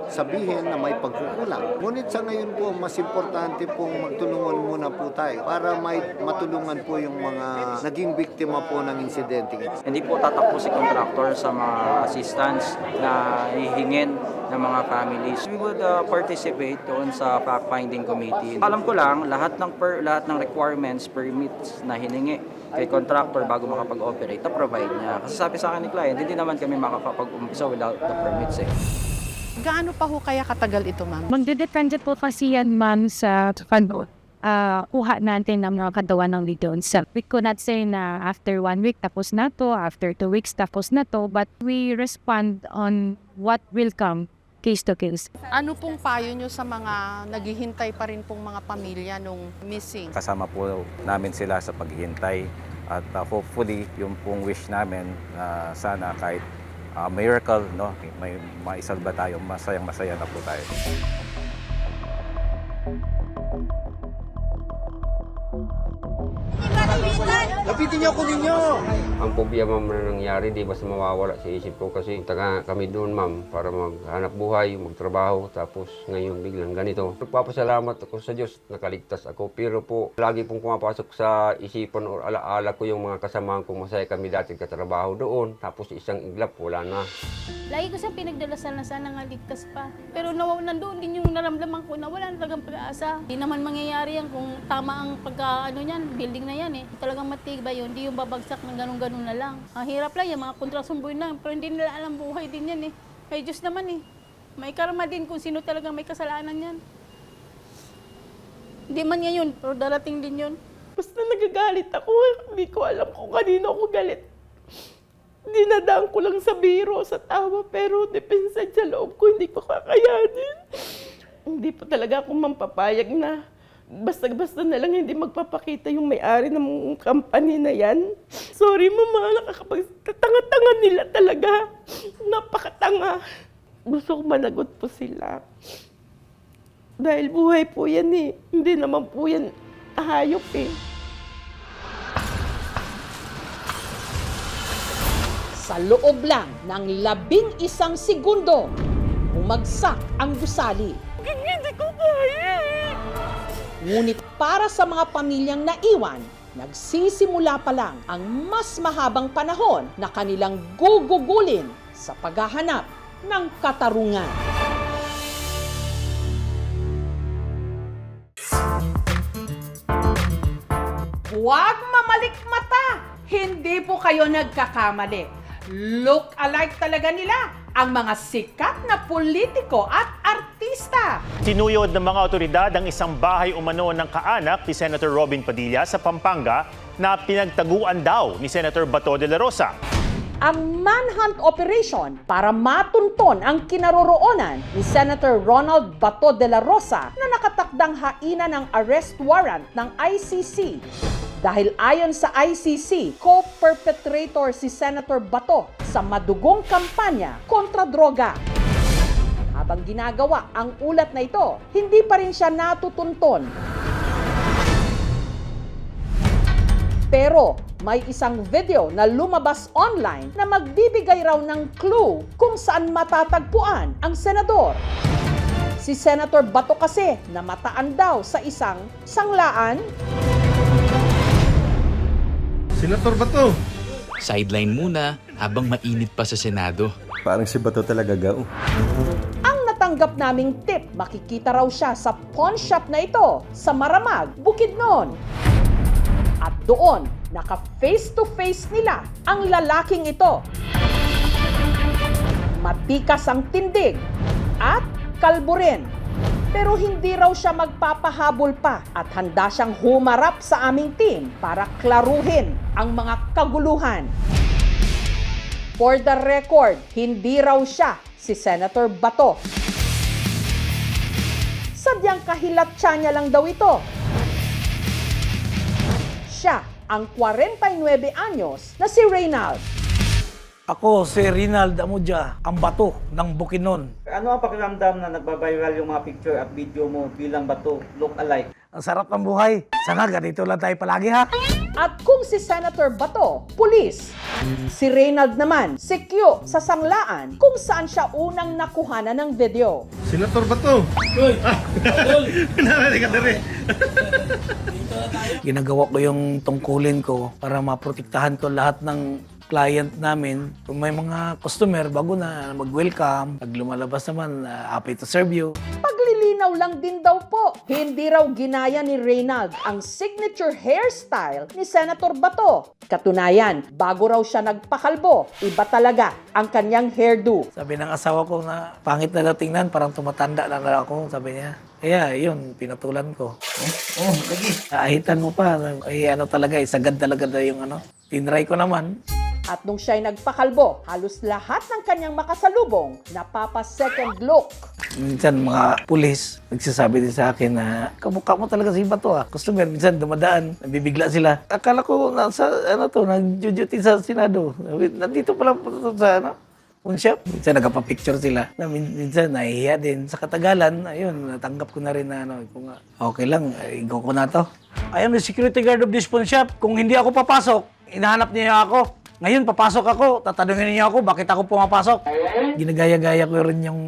sabihin na may pagkukulang. Ngunit sa ngayon po, mas importante pong magtulungan muna po tayo para may matulungan po yung mga naging biktima po ng insidente. Hindi po tatakbo si contractor sa mga assistance na hihingin ng mga families. We would participate doon sa fact-finding committee. Alam ko lang, lahat ng requirements, permits na hiningi kay contractor bago makapag-operate, provide niya. Kasi sabi sa akin ni client, hindi naman kami makakapag-umpisa without the permits eh. Gaano pa ho kaya katagal ito, ma'am? Magdedepende po kasi yan, ma'am, sa kuha natin ng mga katawan ng lidon. So, we could not say na after 1 week tapos na to, after 2 weeks tapos na to, but we respond on what will come case to case. Ano pong payo nyo sa mga naghihintay pa rin pong mga pamilya nung missing? Kasama po namin sila sa paghihintay at hopefully yung pong wish namin sana kahit miracle, may maisalba tayo, masayang-masaya na po tayo. Lapitin niyo ako ninyo! Ang problema na nangyari, di basta mawawala sa isip ko kasi taga kami doon, ma'am, para maghanap buhay, magtrabaho, tapos ngayon biglang ganito. Nagpapasalamat ako sa Diyos, nakaligtas ako. Pero po, lagi pong pumapasok sa isipan o alaala ko yung mga kasamahan kong masaya kami dati katrabaho doon. Tapos isang iglap, wala na. Lagi ko siya pinagdalasal na sana nga ligtas pa. Pero nandoon din yung naramdaman ko na wala na talagang pag-aasa. Hindi naman mangyayari yan kung tama ang building na yan eh. Talagang matibay yun, hindi yung babagsak ng ganun-ganun na lang. Ang hirap lang yung mga kontraksyon buhay na, pero hindi nila alam buhay din yan eh. May Diyos naman eh. May karma din kung sino talagang may kasalanan yan. Hindi man ngayon, pero darating din yun. Basta nagagalit ako, hindi ko alam kung kanino ako galit. Dinadaan ko lang sa biro, sa tawa, pero depensa sa loob ko, hindi ko kakayanin. Hindi po talaga ako mampapayag na basta-basta na lang hindi magpapakita yung may-ari ng company na yan. Sorry mama, nakakapagtatanga-tanga nila talaga. Napakatanga. Gusto ko managot po sila. Dahil buhay po yan eh. Hindi naman po yan hayop eh. Sa loob lang ng 11 segundo, bumagsak ang gusali. Hindi ko kaya eh. Ngunit para sa mga pamilyang naiwan, nagsisimula pa lang ang mas mahabang panahon na kanilang gugugulin sa paghahanap ng katarungan. Huwag mamalik mata! Hindi po kayo nagkakamali. Look-alike talaga nila ang mga sikat na politiko at artista. Sinuyod ng mga otoridad ang isang bahay umano ng kaanak ni Senator Robin Padilla sa Pampanga na pinagtaguan daw ni Senator Bato de la Rosa. Ang manhunt operation para matunton ang kinaroroonan ni Senator Ronald Bato de la Rosa na nakatakdang haina ng arrest warrant ng ICC dahil ayon sa ICC, co-perpetrator si Senator Bato sa madugong kampanya kontra droga. Habang ginagawa ang ulat na ito, hindi pa rin siya natutunton. Pero may isang video na lumabas online na magbibigay raw ng clue kung saan matatagpuan ang senador. Si Senator Bato kasi namataan daw sa isang sanglaan. Senator Bato! Sideline muna habang mainit pa sa Senado. Parang si Bato talaga gao. Ang natanggap naming tip, makikita raw siya sa pawn shop na ito sa Maramag, Bukidnon. At doon, naka-face-to-face nila ang lalaking ito. Matikas ang tindig at kalbo rin. Pero hindi raw siya magpapahabol pa at handa siyang humarap sa aming team para klaruhin ang mga kaguluhan. For the record, hindi raw siya si Senator Bato. Sadyang kahilatsa niya lang daw ito. Siya ang 49 anyos na si Reynald. Ako si Reynald Amudia, ang Bato ng Bukidnon. Ano ang pakiramdam na nagbabiral yung mga picture at video mo bilang Bato look-alike? Ang sarap ng buhay. Sana ganito lang tayo palagi ha. At kung si Senator Bato, pulis. Si Reynald naman, secure sa sanglaan kung saan siya unang nakuhanan ng video. Senator Bato! Uy! Narinig ka dere. Ginagawa ko yung tungkulin ko para maprotektahan ko lahat ng client namin. Kung may mga customer, bago na mag-welcome, pag lumalabas naman, happy to serve you. Paglilinaw lang din daw po, hindi raw ginaya ni Reynald ang signature hairstyle ni Senator Bato. Katunayan, bago raw siya nagpakalbo, iba talaga ang kanyang hairdo. Sabi ng asawa ko na pangit na tingnan, parang tumatanda na ako, sabi niya. Kaya yun, pinatulan ko. Lagi. Ahitan mo pa. Ay ano talaga, sagad talaga na yung ano. Tinry ko naman. At nung siya'y nagpakalbo, halos lahat ng kanyang makasalubong napapa-second look. Minsan mga pulis, nagsasabi din sa akin na kamukha mo talaga si Bato ah. Customer, minsan dumadaan, nabibigla sila. Akala ko nasa, nag-duty sa Senado. Nandito pala po sa, pawn shop. Minsan nagpa-picture sila. Minsan nahihiya din. Sa katagalan, ayun, natanggap ko na rin na kung okay lang, go ko na to. I am the security guard of this pawn shop. Kung hindi ako papasok, inahanap niya ako. Ngayon, papasok ako, tatanungin niya ako, bakit ako pumapasok? Ginagaya-gaya ko rin yung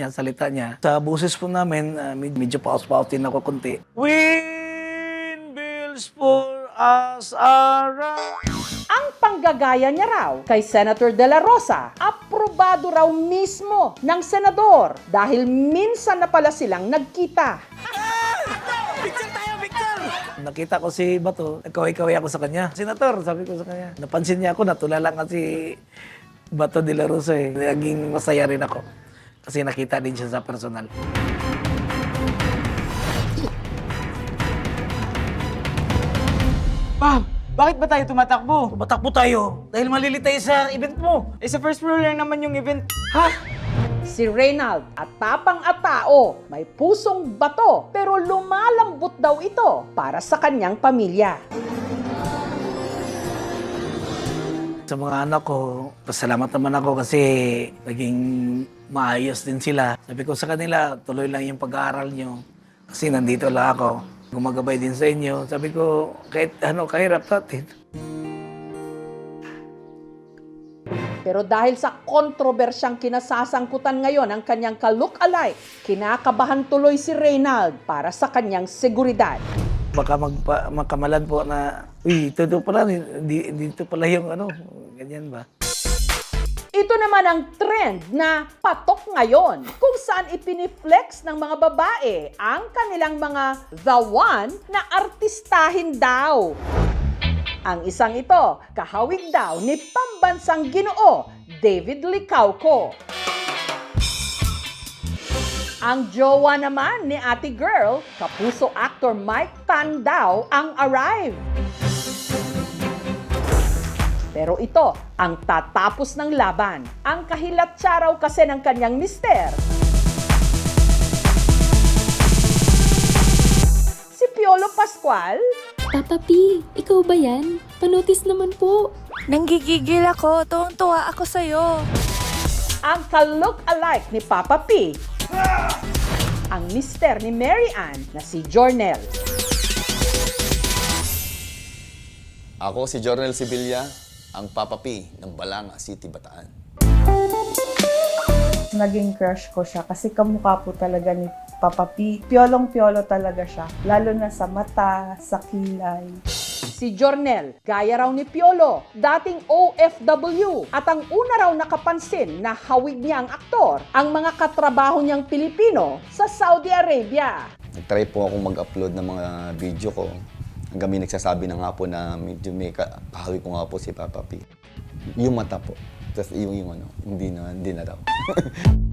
salita niya. Sa boses po namin, medyo paus-pautin ako konti. Wind bills for us around. Ang panggagaya niya raw kay Senator De La Rosa, aprobado raw mismo ng senador dahil minsan na pala silang nagkita. Nakita ko si Bato, nagkaway-kaway ako sa kanya. Senator, sabi ko sa kanya. Napansin niya ako, natulala kasi Bato de la Rosa eh. Naging masaya rin ako kasi nakita din siya sa personal. Ma'am, bakit ba tayo tumatakbo? Tumatakbo tayo dahil malili tayo sa event mo. Eh sa first floor lang naman yung event. Ha? Si Reynald at tapang at tao, may pusong bato pero lumalambot daw ito para sa kanyang pamilya. Sa mga anak ko, pasalamat naman ako kasi naging maayos din sila. Sabi ko sa kanila, tuloy lang yung pag-aaral nyo kasi nandito lang ako. Gumagabay din sa inyo. Sabi ko, kahit kahirap natin. Pero dahil sa kontrobersyang kinasasangkutan ngayon ang kanyang ka-look-alike, kinakabahan tuloy si Reynald para sa kanyang seguridad. Baka magkamalan po na, uy, ito pala, dito pala yung ganyan ba? Ito naman ang trend na patok ngayon kung saan ipiniflex ng mga babae ang kanilang mga the one na artistahin daw. Ang isang ito, kahawig daw ni pambansang Ginoo, David Licauco. Ang jowa naman ni Ate Girl, kapuso actor Mike Tan daw ang arrive. Pero ito ang tatapos ng laban. Ang kahilatsa raw kasi ng kanyang mister. Si Piolo Pascual, Papa P, ikaw ba yan? Panotis naman po. Nanggigigil ako. Tuwang-tuwa ako sa'yo. Ang ka-look-alike ni Papa P, ang mister ni Mary Ann na si Jornel. Ako si Jornel Sibilia, ang Papa P ng Balanga City, Bataan. Naging crush ko siya kasi kamukha po talaga ni Papa P. Piolong-piolo talaga siya, lalo na sa mata, sa kilay. Si Jornel, gaya raw ni Piolo, dating OFW, at ang una raw nakapansin na hawig niya ang aktor, ang mga katrabaho niyang Pilipino sa Saudi Arabia. Nag-try po akong mag-upload ng mga video ko. Hanggang may nagsasabi na nga po na medyo may kahawi ko nga po si Papa P. Yung mata po. Tapos yung ano, hindi na daw.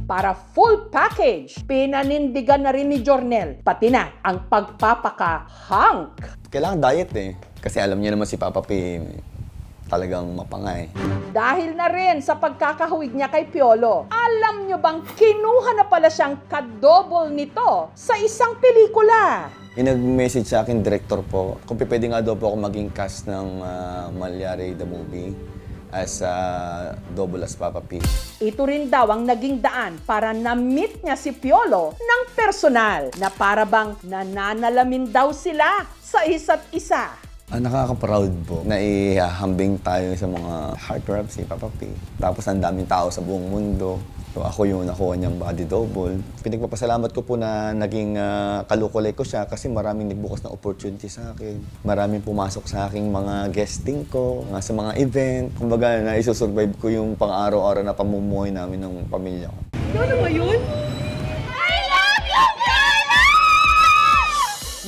Para full package, pinanindigan na rin ni Jornel, pati na ang pagpapaka-hunk. Kailangan diet eh. Kasi alam niyo naman si Papa P, talagang mapangay. Dahil na rin sa pagkakahawig niya kay Piolo, alam niyo bang kinuha na pala siyang kadouble nito sa isang pelikula? Nag-message sa akin, director po, kung pwede nga daw po ako maging cast ng Malyari the Movie as double as Papa P. Ito rin daw ang naging daan para na-meet niya si Piolo ng personal na para bang nananalamin daw sila sa isa't isa. Nakaka-proud po na ihahambing tayo sa mga heartthrob si Papa P. Tapos ang daming tao sa buong mundo. So ako yung nakuha niyang body double. Pinagpapasalamat ko po na naging kalukulay ko siya kasi maraming nagbukas na opportunity sa akin. Maraming pumasok sa aking mga guesting ko, sa mga event. Kumbaga, na-survive ko yung pang-araw-araw na pamumuhay namin ng pamilya ko. Ano ba yun?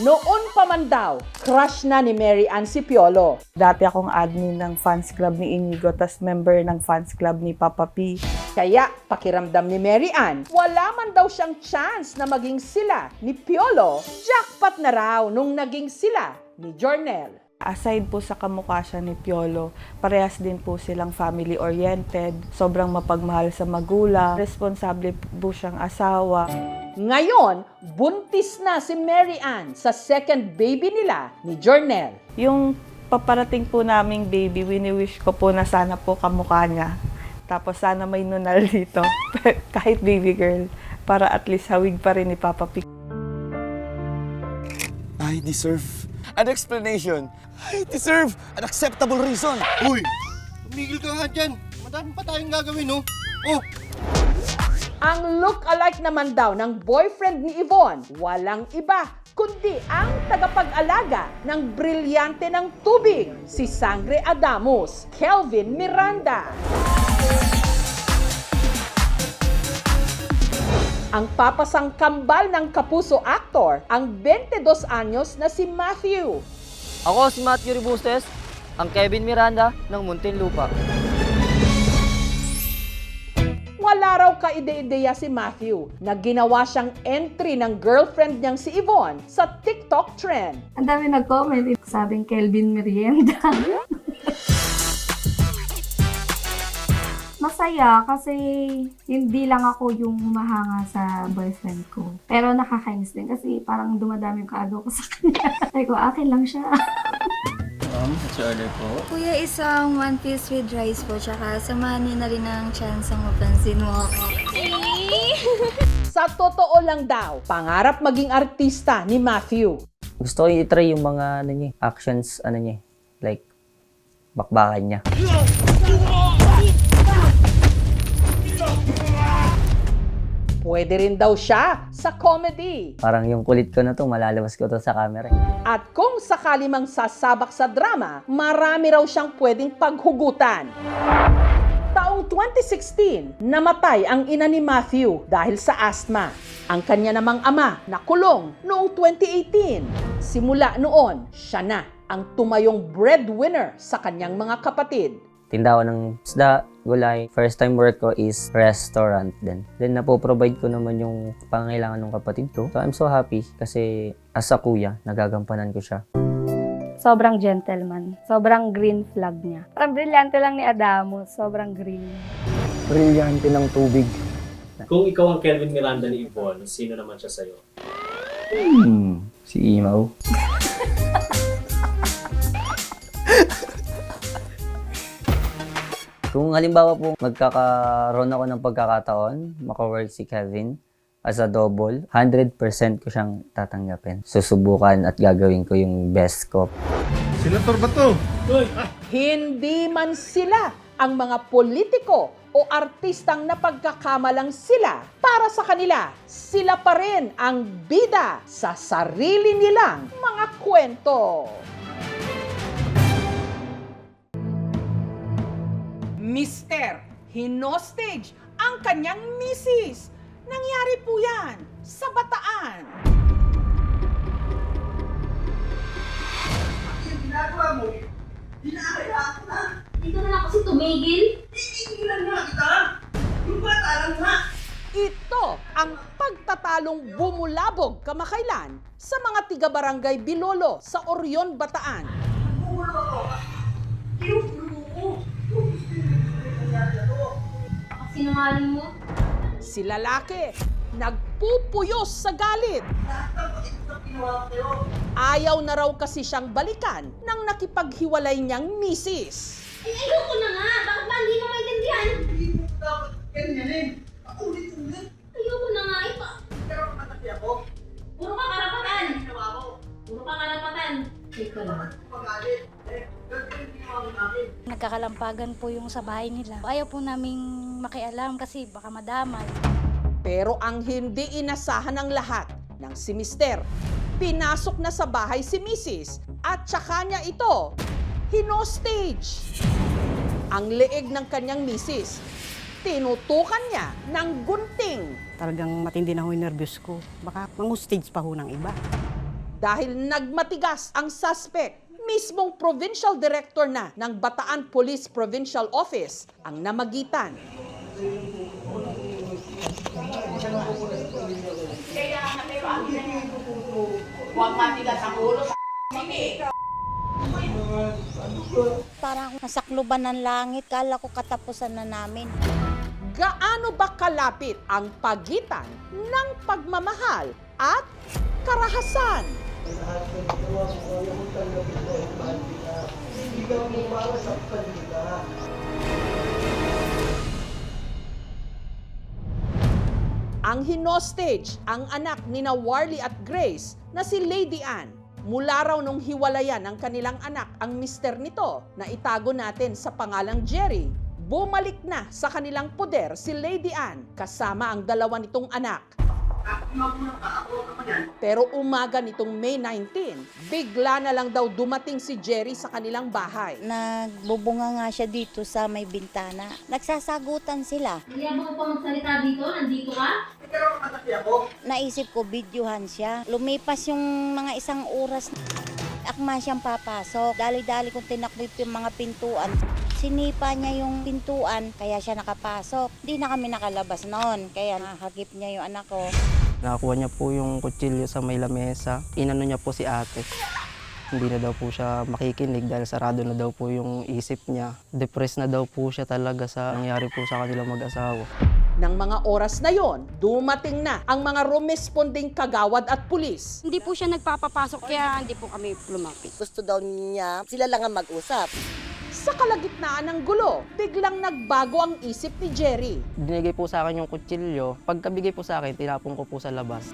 Noon pa man daw, crush na ni Mary Ann si Piolo. Dati akong admin ng fans club ni Inigo, tas member ng fans club ni Papa P. Kaya, pakiramdam ni Mary Ann, wala man daw siyang chance na maging sila ni Piolo, jackpot na raw nung naging sila ni Jornel. Aside po sa kamukha siya ni Piolo, parehas din po silang family-oriented, sobrang mapagmahal sa magulang, responsable po siyang asawa. Ngayon, buntis na si Mary Ann sa second baby nila ni Jornel. Yung paparating po naming baby, wini-wish ko po na sana po kamukha niya. Tapos sana may nunal dito, kahit baby girl, para at least hawig pa rin ni Papa P. I deserve an explanation. I deserve an acceptable reason. Uy! Tumigil ka nga dyan. Madami pa tayong gagawin, no? Oh! Ang look-alike naman daw ng boyfriend ni Yvonne, walang iba kundi ang tagapag-alaga ng brilyante ng tubig, si Sangre Adamus, Kelvin Miranda. Ang papasang kambal ng kapuso actor, ang 22 anyos na si Matthew. Ako si Matthew Ribustes, ang Kevin Miranda ng Muntinlupa. Wala raw kaide-ideya si Matthew na ginawa siyang entry ng girlfriend niyang si Yvonne sa TikTok trend. Ang dami nag-comment, sabing Kelvin Merienda. Masaya kasi hindi lang ako yung mahanga sa boyfriend ko. Pero nakakainis din kasi parang dumadami yung kaagaw ko sa kanya. Sabi ko, akin lang siya. What's your order po? Kuya, isang one piece with rice po, tsaka samahan niyo na rin ang chance ang mapansin mo ako. Sa totoo lang daw, pangarap maging artista ni Matthew. Gusto ko i-try yung mga actions, like bakbakan niya. Pwede rin daw siya sa comedy. Parang yung kulit ko na to, malalabas ko to sa camera. At kung sakali mang sasabak sa drama, marami raw siyang pwedeng paghugutan. Taong 2016, namatay ang ina ni Matthew dahil sa asthma. Ang kanya namang ama nakulong noong 2018. Simula noon, siya na ang tumayong breadwinner sa kanyang mga kapatid. Tinda ko ng isda, gulay. First time work ko is restaurant din. Then napo-provide ko naman yung pangangailangan ng kapatid ko. So I'm so happy kasi as a kuya, nagagampanan ko siya. Sobrang gentleman. Sobrang green flag niya. Parang brilyante lang ni Adamus. Sobrang green. Brilyante ng tubig. Kung ikaw ang Kelvin Miranda ni Yvonne, sino naman siya sa'yo? Si Imaw. Kung halimbawa po magkakaroon ako ng pagkakataon, makawork si Kevin as a double, 100% ko siyang tatanggapin. Susubukan at gagawin ko yung best ko. Senator Bato! Hindi man sila ang mga politiko o artistang napagkakamalang sila. Para sa kanila, sila pa rin ang bida sa sarili nilang mga kwento. Mister, hinostage ang kanyang misis. Nangyari po yan sa Bataan. Ginagawa mo, hinahaya ako na. Hindi ka na lang kasi tumigil. Tigilan nga kita. Yung bata lang nga. Ito ang pagtatalong bumulabog kamakailan sa mga tiga-barangay Bilolo sa Orion, Bataan. Bumulo ako. Kinukulo ko. Sinungaling mo? Si lalaki, nagpupuyos sa galit. Ayaw na raw kasi siyang balikan nang nakipaghiwalay niyang misis. Eh, ayoko na nga. Bakit ba hindi mo maintindihan? Hindi mo dapat ganyanin. Ulit-ulit. Ayoko na nga. Pero mataki ako. Puro ka karapatan. Ginawa ko. Puro ka karapatan. Ikaw lang. Magalit. Nagkakalampagan po yung sa bahay nila. Ayaw po naming makialam kasi baka madamay. Pero ang hindi inasahan ng lahat ng si Mister, pinasok na sa bahay si Mrs. at tsaka niya ito hinostage. Ang leeg ng kanyang misis, tinutukan niya ng gunting. Talagang matindi na ho yung nervyos ko. Baka mang-stage pa ho ng iba. Dahil nagmatigas ang suspect, mismong provincial director na ng Bataan Police Provincial Office ang namagitan. Huwag matigas ang ulo sa Parang nasakluban ng langit. Kala ko katapusan na namin. Gaano ba kalapit ang pagitan ng pagmamahal at karahasan? Ang hinostage ang anak ni na Warly at Grace na si Lady Ann. Mula raw nung hiwalayan ng kanilang anak ang mister nito na itago natin sa pangalang Jerry, bumalik na sa kanilang poder si Lady Ann kasama ang dalawa nitong anak. Pero umaga nitong May 19, bigla na lang daw dumating si Jerry sa kanilang bahay. Nagbubunga nga siya dito sa may bintana. Nagsasagutan sila. Hindi mo pa magsalita dito? Nandito ka? Naisip ko, videohan siya. Lumipas yung mga isang oras. Akma siyang papasok. Dali-dali kong tinakbit yung mga pintuan. Sinipa niya yung pintuan, kaya siya nakapasok. Di na kami nakalabas noon, kaya nakakagip niya yung anak ko. Nakakuha niya po yung kutsilyo sa may lamesa. Inano niya po si ate. Hindi na daw po siya makikinig dahil sarado na daw po yung isip niya. Depressed na daw po siya talaga sa nangyari po sa kanilang mag-asawa. Nang mga oras na yon, dumating na ang mga rumesponding kagawad at pulis. Hindi po siya nagpapapasok kaya hindi po kami lumapit. Gusto daw niya sila lang ang mag-usap. Sa kalagitnaan ng gulo, biglang nagbago ang isip ni Jerry. Binigay po sa akin yung kutsilyo. Pagkabigay po sa akin, tinapon ko po sa labas.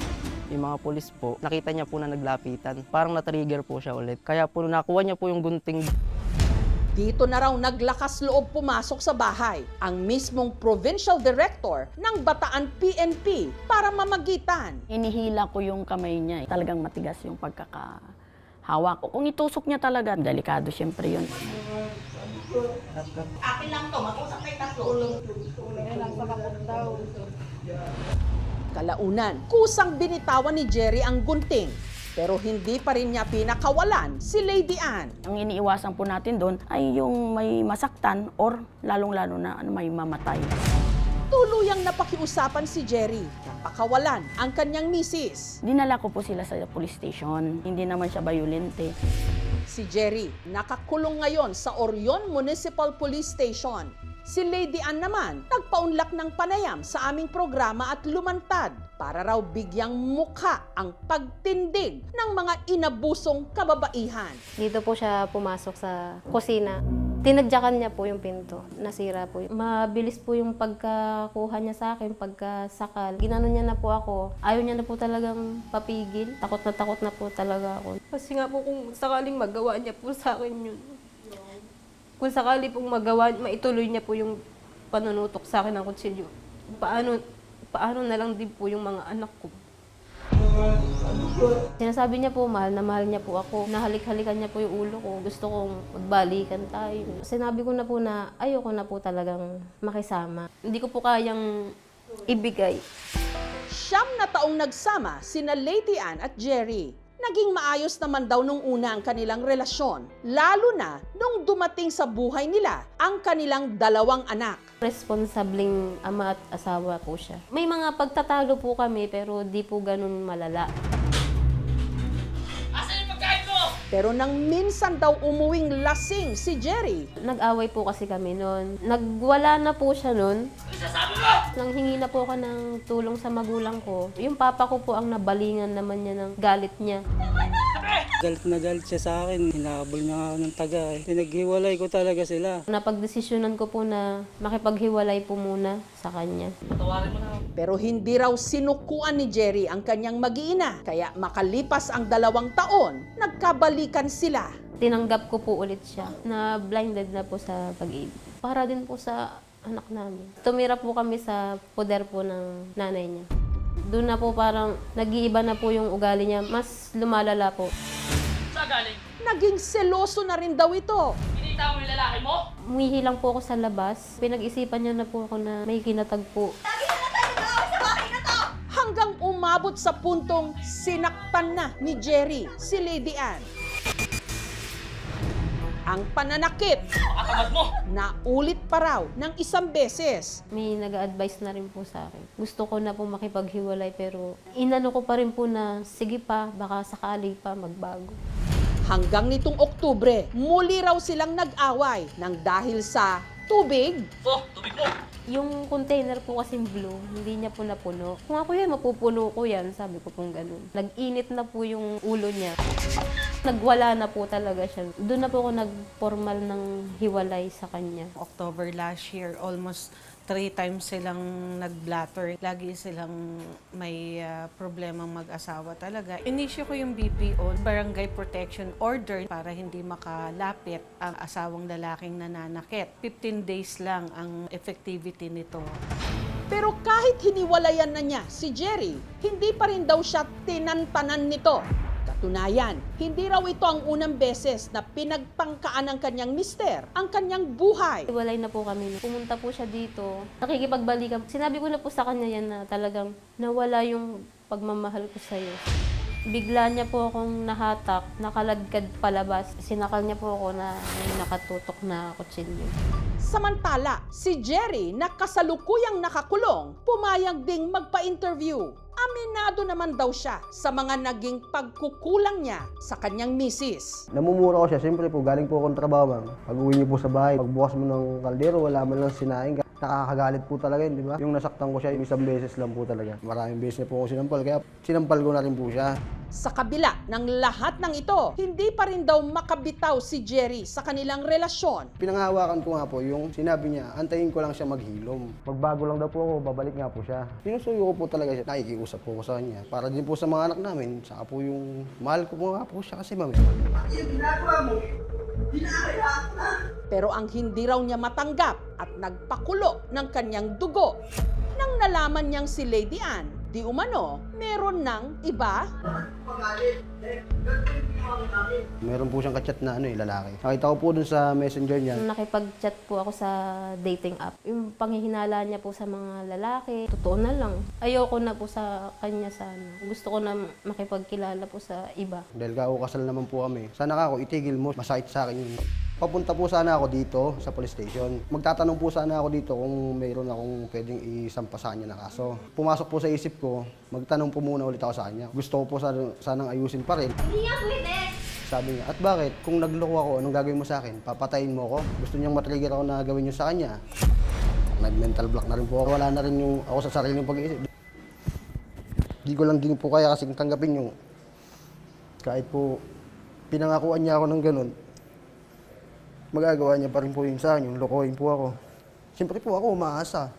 Yung mga pulis po, nakita niya po na naglapitan. Parang na-trigger po siya ulit. Kaya po nakuha niya po yung gunting. Dito na raw naglakas loob pumasok sa bahay ang mismong provincial director ng Bataan PNP para mamagitan. Inihila ko yung kamay niya. Talagang matigas yung pagkakahawak ko. Kung itusok niya talaga, delikado siyempre yun. Akin lang to, mag-usap kayo tatlo. Kalaunan, kusang binitawan ni Jerry ang gunting. Pero hindi pa rin niya pinakawalan si Lady Ann. Ang iniiwasan po natin doon ay yung may masaktan or lalong-lalo na may mamatay. Tuluyang napakiusapan si Jerry na pakawalan ang kanyang misis. Dinala ko po sila sa police station. Hindi naman siya bayolente. Si Jerry nakakulong ngayon sa Orion Municipal Police Station. Si Lady Ann naman nagpaunlak ng panayam sa aming programa at lumantad para raw bigyang mukha ang pagtindig ng mga inabusong kababaihan. Dito po siya pumasok sa kusina. Tinadyakan niya po yung pinto. Nasira po. Mabilis po yung pagkakuha niya sa akin, pagkasakal. Ginanon niya na po ako. Ayaw niya na po talagang papigil. Takot na po talaga ako. Kasi nga po kung sakaling magawa niya po sa akin yun. Kung sakali pong magawa, maituloy niya po yung panunutok sa akin ng kutsilyo. Paano na lang din po yung mga anak ko. Sinasabi niya po, mahal na mahal niya po ako. Nahalik-halikan niya po yung ulo ko. Gusto kong magbalikan tayo. Sinabi ko na po na ayoko na po talagang makisama. Hindi ko po kayang ibigay. 9 na taong nagsama sina Lady Ann at Jerry. Naging maayos naman daw nung una ang kanilang relasyon, lalo na nung dumating sa buhay nila ang kanilang 2 anak. Responsableng ama at asawa po siya. May mga pagtatalo po kami pero di po ganun malala. Pero nang minsan daw umuwing lasing si Jerry. Nag-away po kasi kami noon. Nagwala na po siya noon. Nang hingi na po ako ng tulong sa magulang ko. Yung papa ko po ang nabalingan naman niya ng galit niya. Galit na galit siya sa akin. Hinabol niya ako ng taga. Pinaghiwalay ko talaga sila. Napagdesisyonan ko po na makipaghiwalay po muna sa kanya. Pero hindi raw sinukuan ni Jerry ang kanyang mag-iina. Kaya makalipas ang 2 taon, nagkabalikan sila. Tinanggap ko po ulit siya na blinded na po sa pag-ibig. Para din po sa anak namin. Tumira po kami sa poder po ng nanay niya. Doon na po parang nag-iiba na po yung ugali niya. Mas lumalala po. Saan galing? Naging seloso na rin daw ito. Pinita mo yung lalaki mo? Umihi lang po ako sa labas. Pinag-isipan niya na po ako na may kinatagpo. Hanggang umabot sa puntong sinaktan na ni Jerry si Lady Ann. Ang pananakit na ulit pa raw ng 1 beses. May nag-a-advise na rin po sa akin. Gusto ko na po makipaghiwalay pero inano ko pa rin po na sige pa, baka sakali pa magbago. Hanggang nitong Oktubre, muli raw silang nag-away nang dahil sa tubig. Tubig mo! Yung container po kasing blue, hindi niya po napuno. Kung ako yan, mapupuno ko yan, sabi ko pong ganun. Nag-init na po yung ulo niya. Nagwala na po talaga siya. Doon na po ako nag-formal ng hiwalay sa kanya. October last year, almost 3 times silang nag-blatter. Lagi silang may problemang mag-asawa talaga. Inisyo ko yung BPO, Barangay Protection Order, para hindi makalapit ang asawang lalaking nananakit. 15 days lang ang effectivity nito. Pero kahit hiniwalayan na niya si Jerry, hindi pa rin daw siya tinantanan nito. Katunayan, hindi raw ito ang unang beses na pinagtangkaan ng kanyang mister ang kanyang buhay. Hiwalay na po kami. Pumunta po siya dito. Nakikipagbalikan. Sinabi ko na po sa kanya yan na talagang nawala yung pagmamahal ko sa'yo. Bigla niya po akong nahatak, nakaladkad palabas. Sinakal niya po ako na may nakatutok na kutsilyo. Samantala, si Jerry na kasalukuyang nakakulong, pumayag ding magpa-interview. Aminado naman daw siya sa mga naging pagkukulang niya sa kanyang misis. Namumura ko siya. Siyempre po, galing po akong trabaho, ma'am. Pag-uwi niyo po sa bahay, pagbukas mo ng kaldero, wala man lang sinaing. Nakakagalit po talaga yun, di ba? Yung nasaktan ko siya, yung 1 beses lang po talaga. Maraming beses niya po ako sinampal, kaya sinampal ko na rin po siya. Sa kabila ng lahat ng ito, hindi pa rin daw makabitaw si Jerry sa kanilang relasyon. Pinanghawakan ko nga po yung sinabi niya, antayin ko lang siya maghilom. Magbago lang daw po ako, babalik nga po siya. Pinusuyo ko po talaga siya. Nakikiusap po ko sa kanya. Para din po sa mga anak namin, saka po yung mahal ko po nga po siya kasi mami. Pero ang hindi raw niya matanggap at nagpakulo ng kanyang dugo nang nalaman niyang si Lady Ann, di umano, meron ng iba. Meron po siyang kachat na lalaki. Nakita ko po dun sa messenger niya. Nakipag-chat po ako sa dating app. Yung panghihinala niya po sa mga lalaki, totoo na lang. Ayoko na po sa kanya sana. Gusto ko na makipagkilala po sa iba. Dahil kasal naman po kami. Sana ako itigil mo, masakit sa akin yun. Papunta po sana ako dito sa police station. Magtatanong po sana ako dito kung mayroon akong pwedeng isampa sa kanya na kaso. Pumasok po sa isip ko, magtanong po muna ulit ako sa kanya. Gusto ko po sanang ayusin pa rin. Hindi nga pwede! Sabi niya, at bakit? Kung nagloko ako, anong gagawin mo sa akin? Papatayin mo ako? Gusto niyang matrigger ako na gawin niyo sa kanya. Nag-mental block na rin po ako. Wala na rin yung ako sa sariling pag-iisip. Di ko lang din po kaya kasing tanggapin yung kahit po pinangakuan niya ako ng ganun. magagawa niya pa rin po yun sa akin, yung lokohin po ako. Siyempre po ako umaasa.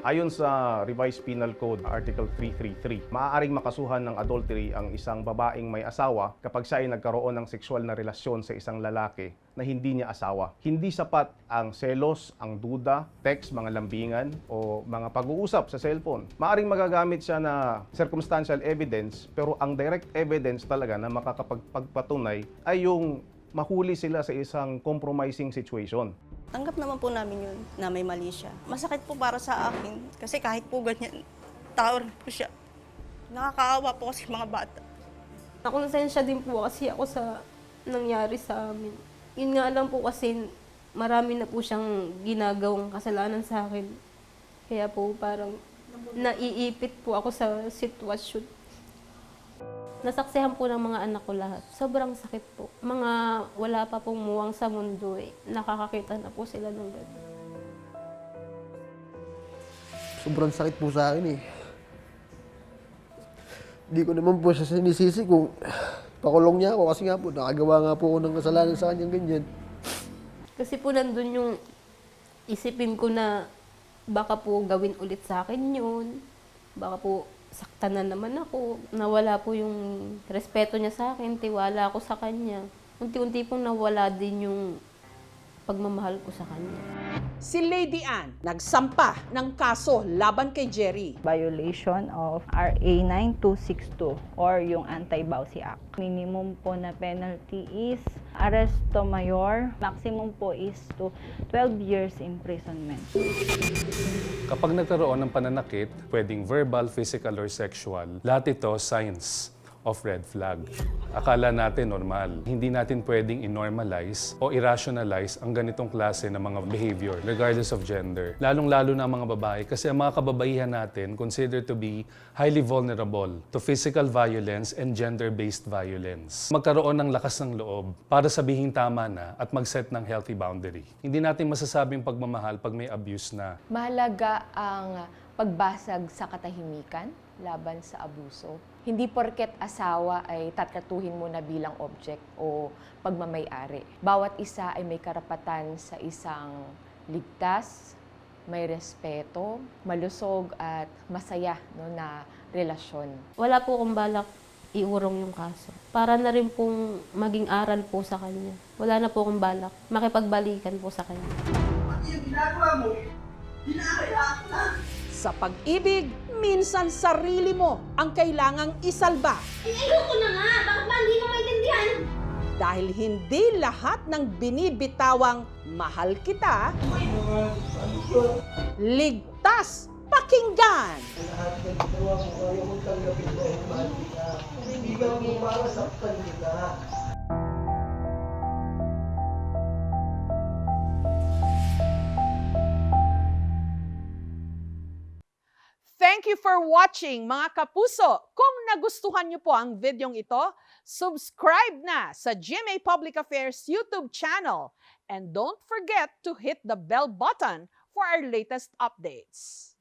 Ayon sa Revised Penal Code Article 333, maaaring makasuhan ng adultery ang isang babaeng may asawa kapag siya ay nagkaroon ng sexual na relasyon sa isang lalaki na hindi niya asawa. Hindi sapat ang selos, ang duda, text, mga lambingan o mga pag-uusap sa cellphone. Maaaring magagamit siya na circumstantial evidence, pero ang direct evidence talaga na makakapagpatunay ay yung mahuli sila sa isang compromising situation. Tanggap naman po namin yun na may mali siya. Masakit po para sa akin kasi kahit po ganyan, tao rin po siya. Nakakaawa po kasi mga bata. Nakonsensya din po kasi ako sa nangyari sa amin. Yun nga lang po kasi marami na po siyang ginagawang kasalanan sa akin. Kaya po parang naiipit po ako sa sitwasyon. Nasaksihan po ng mga anak ko lahat. Sobrang sakit po. Mga wala pa pong muwang sa mundo nakakakita na po sila ng gano'n. Sobrang sakit po sa akin Hindi ko naman po siya sinisisi kung pakulong niya ako kasi nga po nakagawa nga po ako ng kasalanan sa kanyang ganyan. Kasi po nandun yung isipin ko na baka po gawin ulit sa akin yun. Baka po saktan na naman ako. Nawala po yung respeto niya sa akin, tiwala ako sa kanya. Unti-unti pong nawala din yung pagmamahal ko sa kanya. Si Lady Ann nagsampa ng kaso laban kay Jerry. Violation of RA 9262 or yung Anti-Bawsi Act. Minimum po na penalty is arresto mayor. Maximum po is to 12 years imprisonment. Kapag nagkaroon ng pananakit, pwedeng verbal, physical, or sexual, lahat ito signs of red flag. Akala natin normal. Hindi natin pwedeng i-normalize o i-rationalize ang ganitong klase ng mga behavior, regardless of gender. Lalong-lalo na ang mga babae kasi ang mga kababaihan natin considered to be highly vulnerable to physical violence and gender-based violence. Magkaroon ng lakas ng loob para sabihin tama na at mag-set ng healthy boundary. Hindi natin masasabing pagmamahal pag may abuse na. Mahalaga ang pagbasag sa katahimikan laban sa abuso. Hindi porket asawa ay tatratuhin mo na bilang object o pagmamay-ari. Bawat isa ay may karapatan sa isang ligtas, may respeto, malusog at masaya na relasyon. Wala po akong balak iurong yung kaso. Para na rin pong maging aral po sa kanya. Wala na po akong balak makipagbalikan po sa kanya. Yung ginagawa mo, hinahayaan na. Sa pag-ibig, minsan sarili mo ang kailangang isalba. Ayoko na nga! Bakit ba hindi mo maintindihan? Dahil hindi lahat ng binibitawang mahal kita, ligtas pakinggan. Thank you for watching, mga kapuso. Kung nagustuhan niyo po ang videong ito, subscribe na sa GMA Public Affairs YouTube channel. And don't forget to hit the bell button for our latest updates.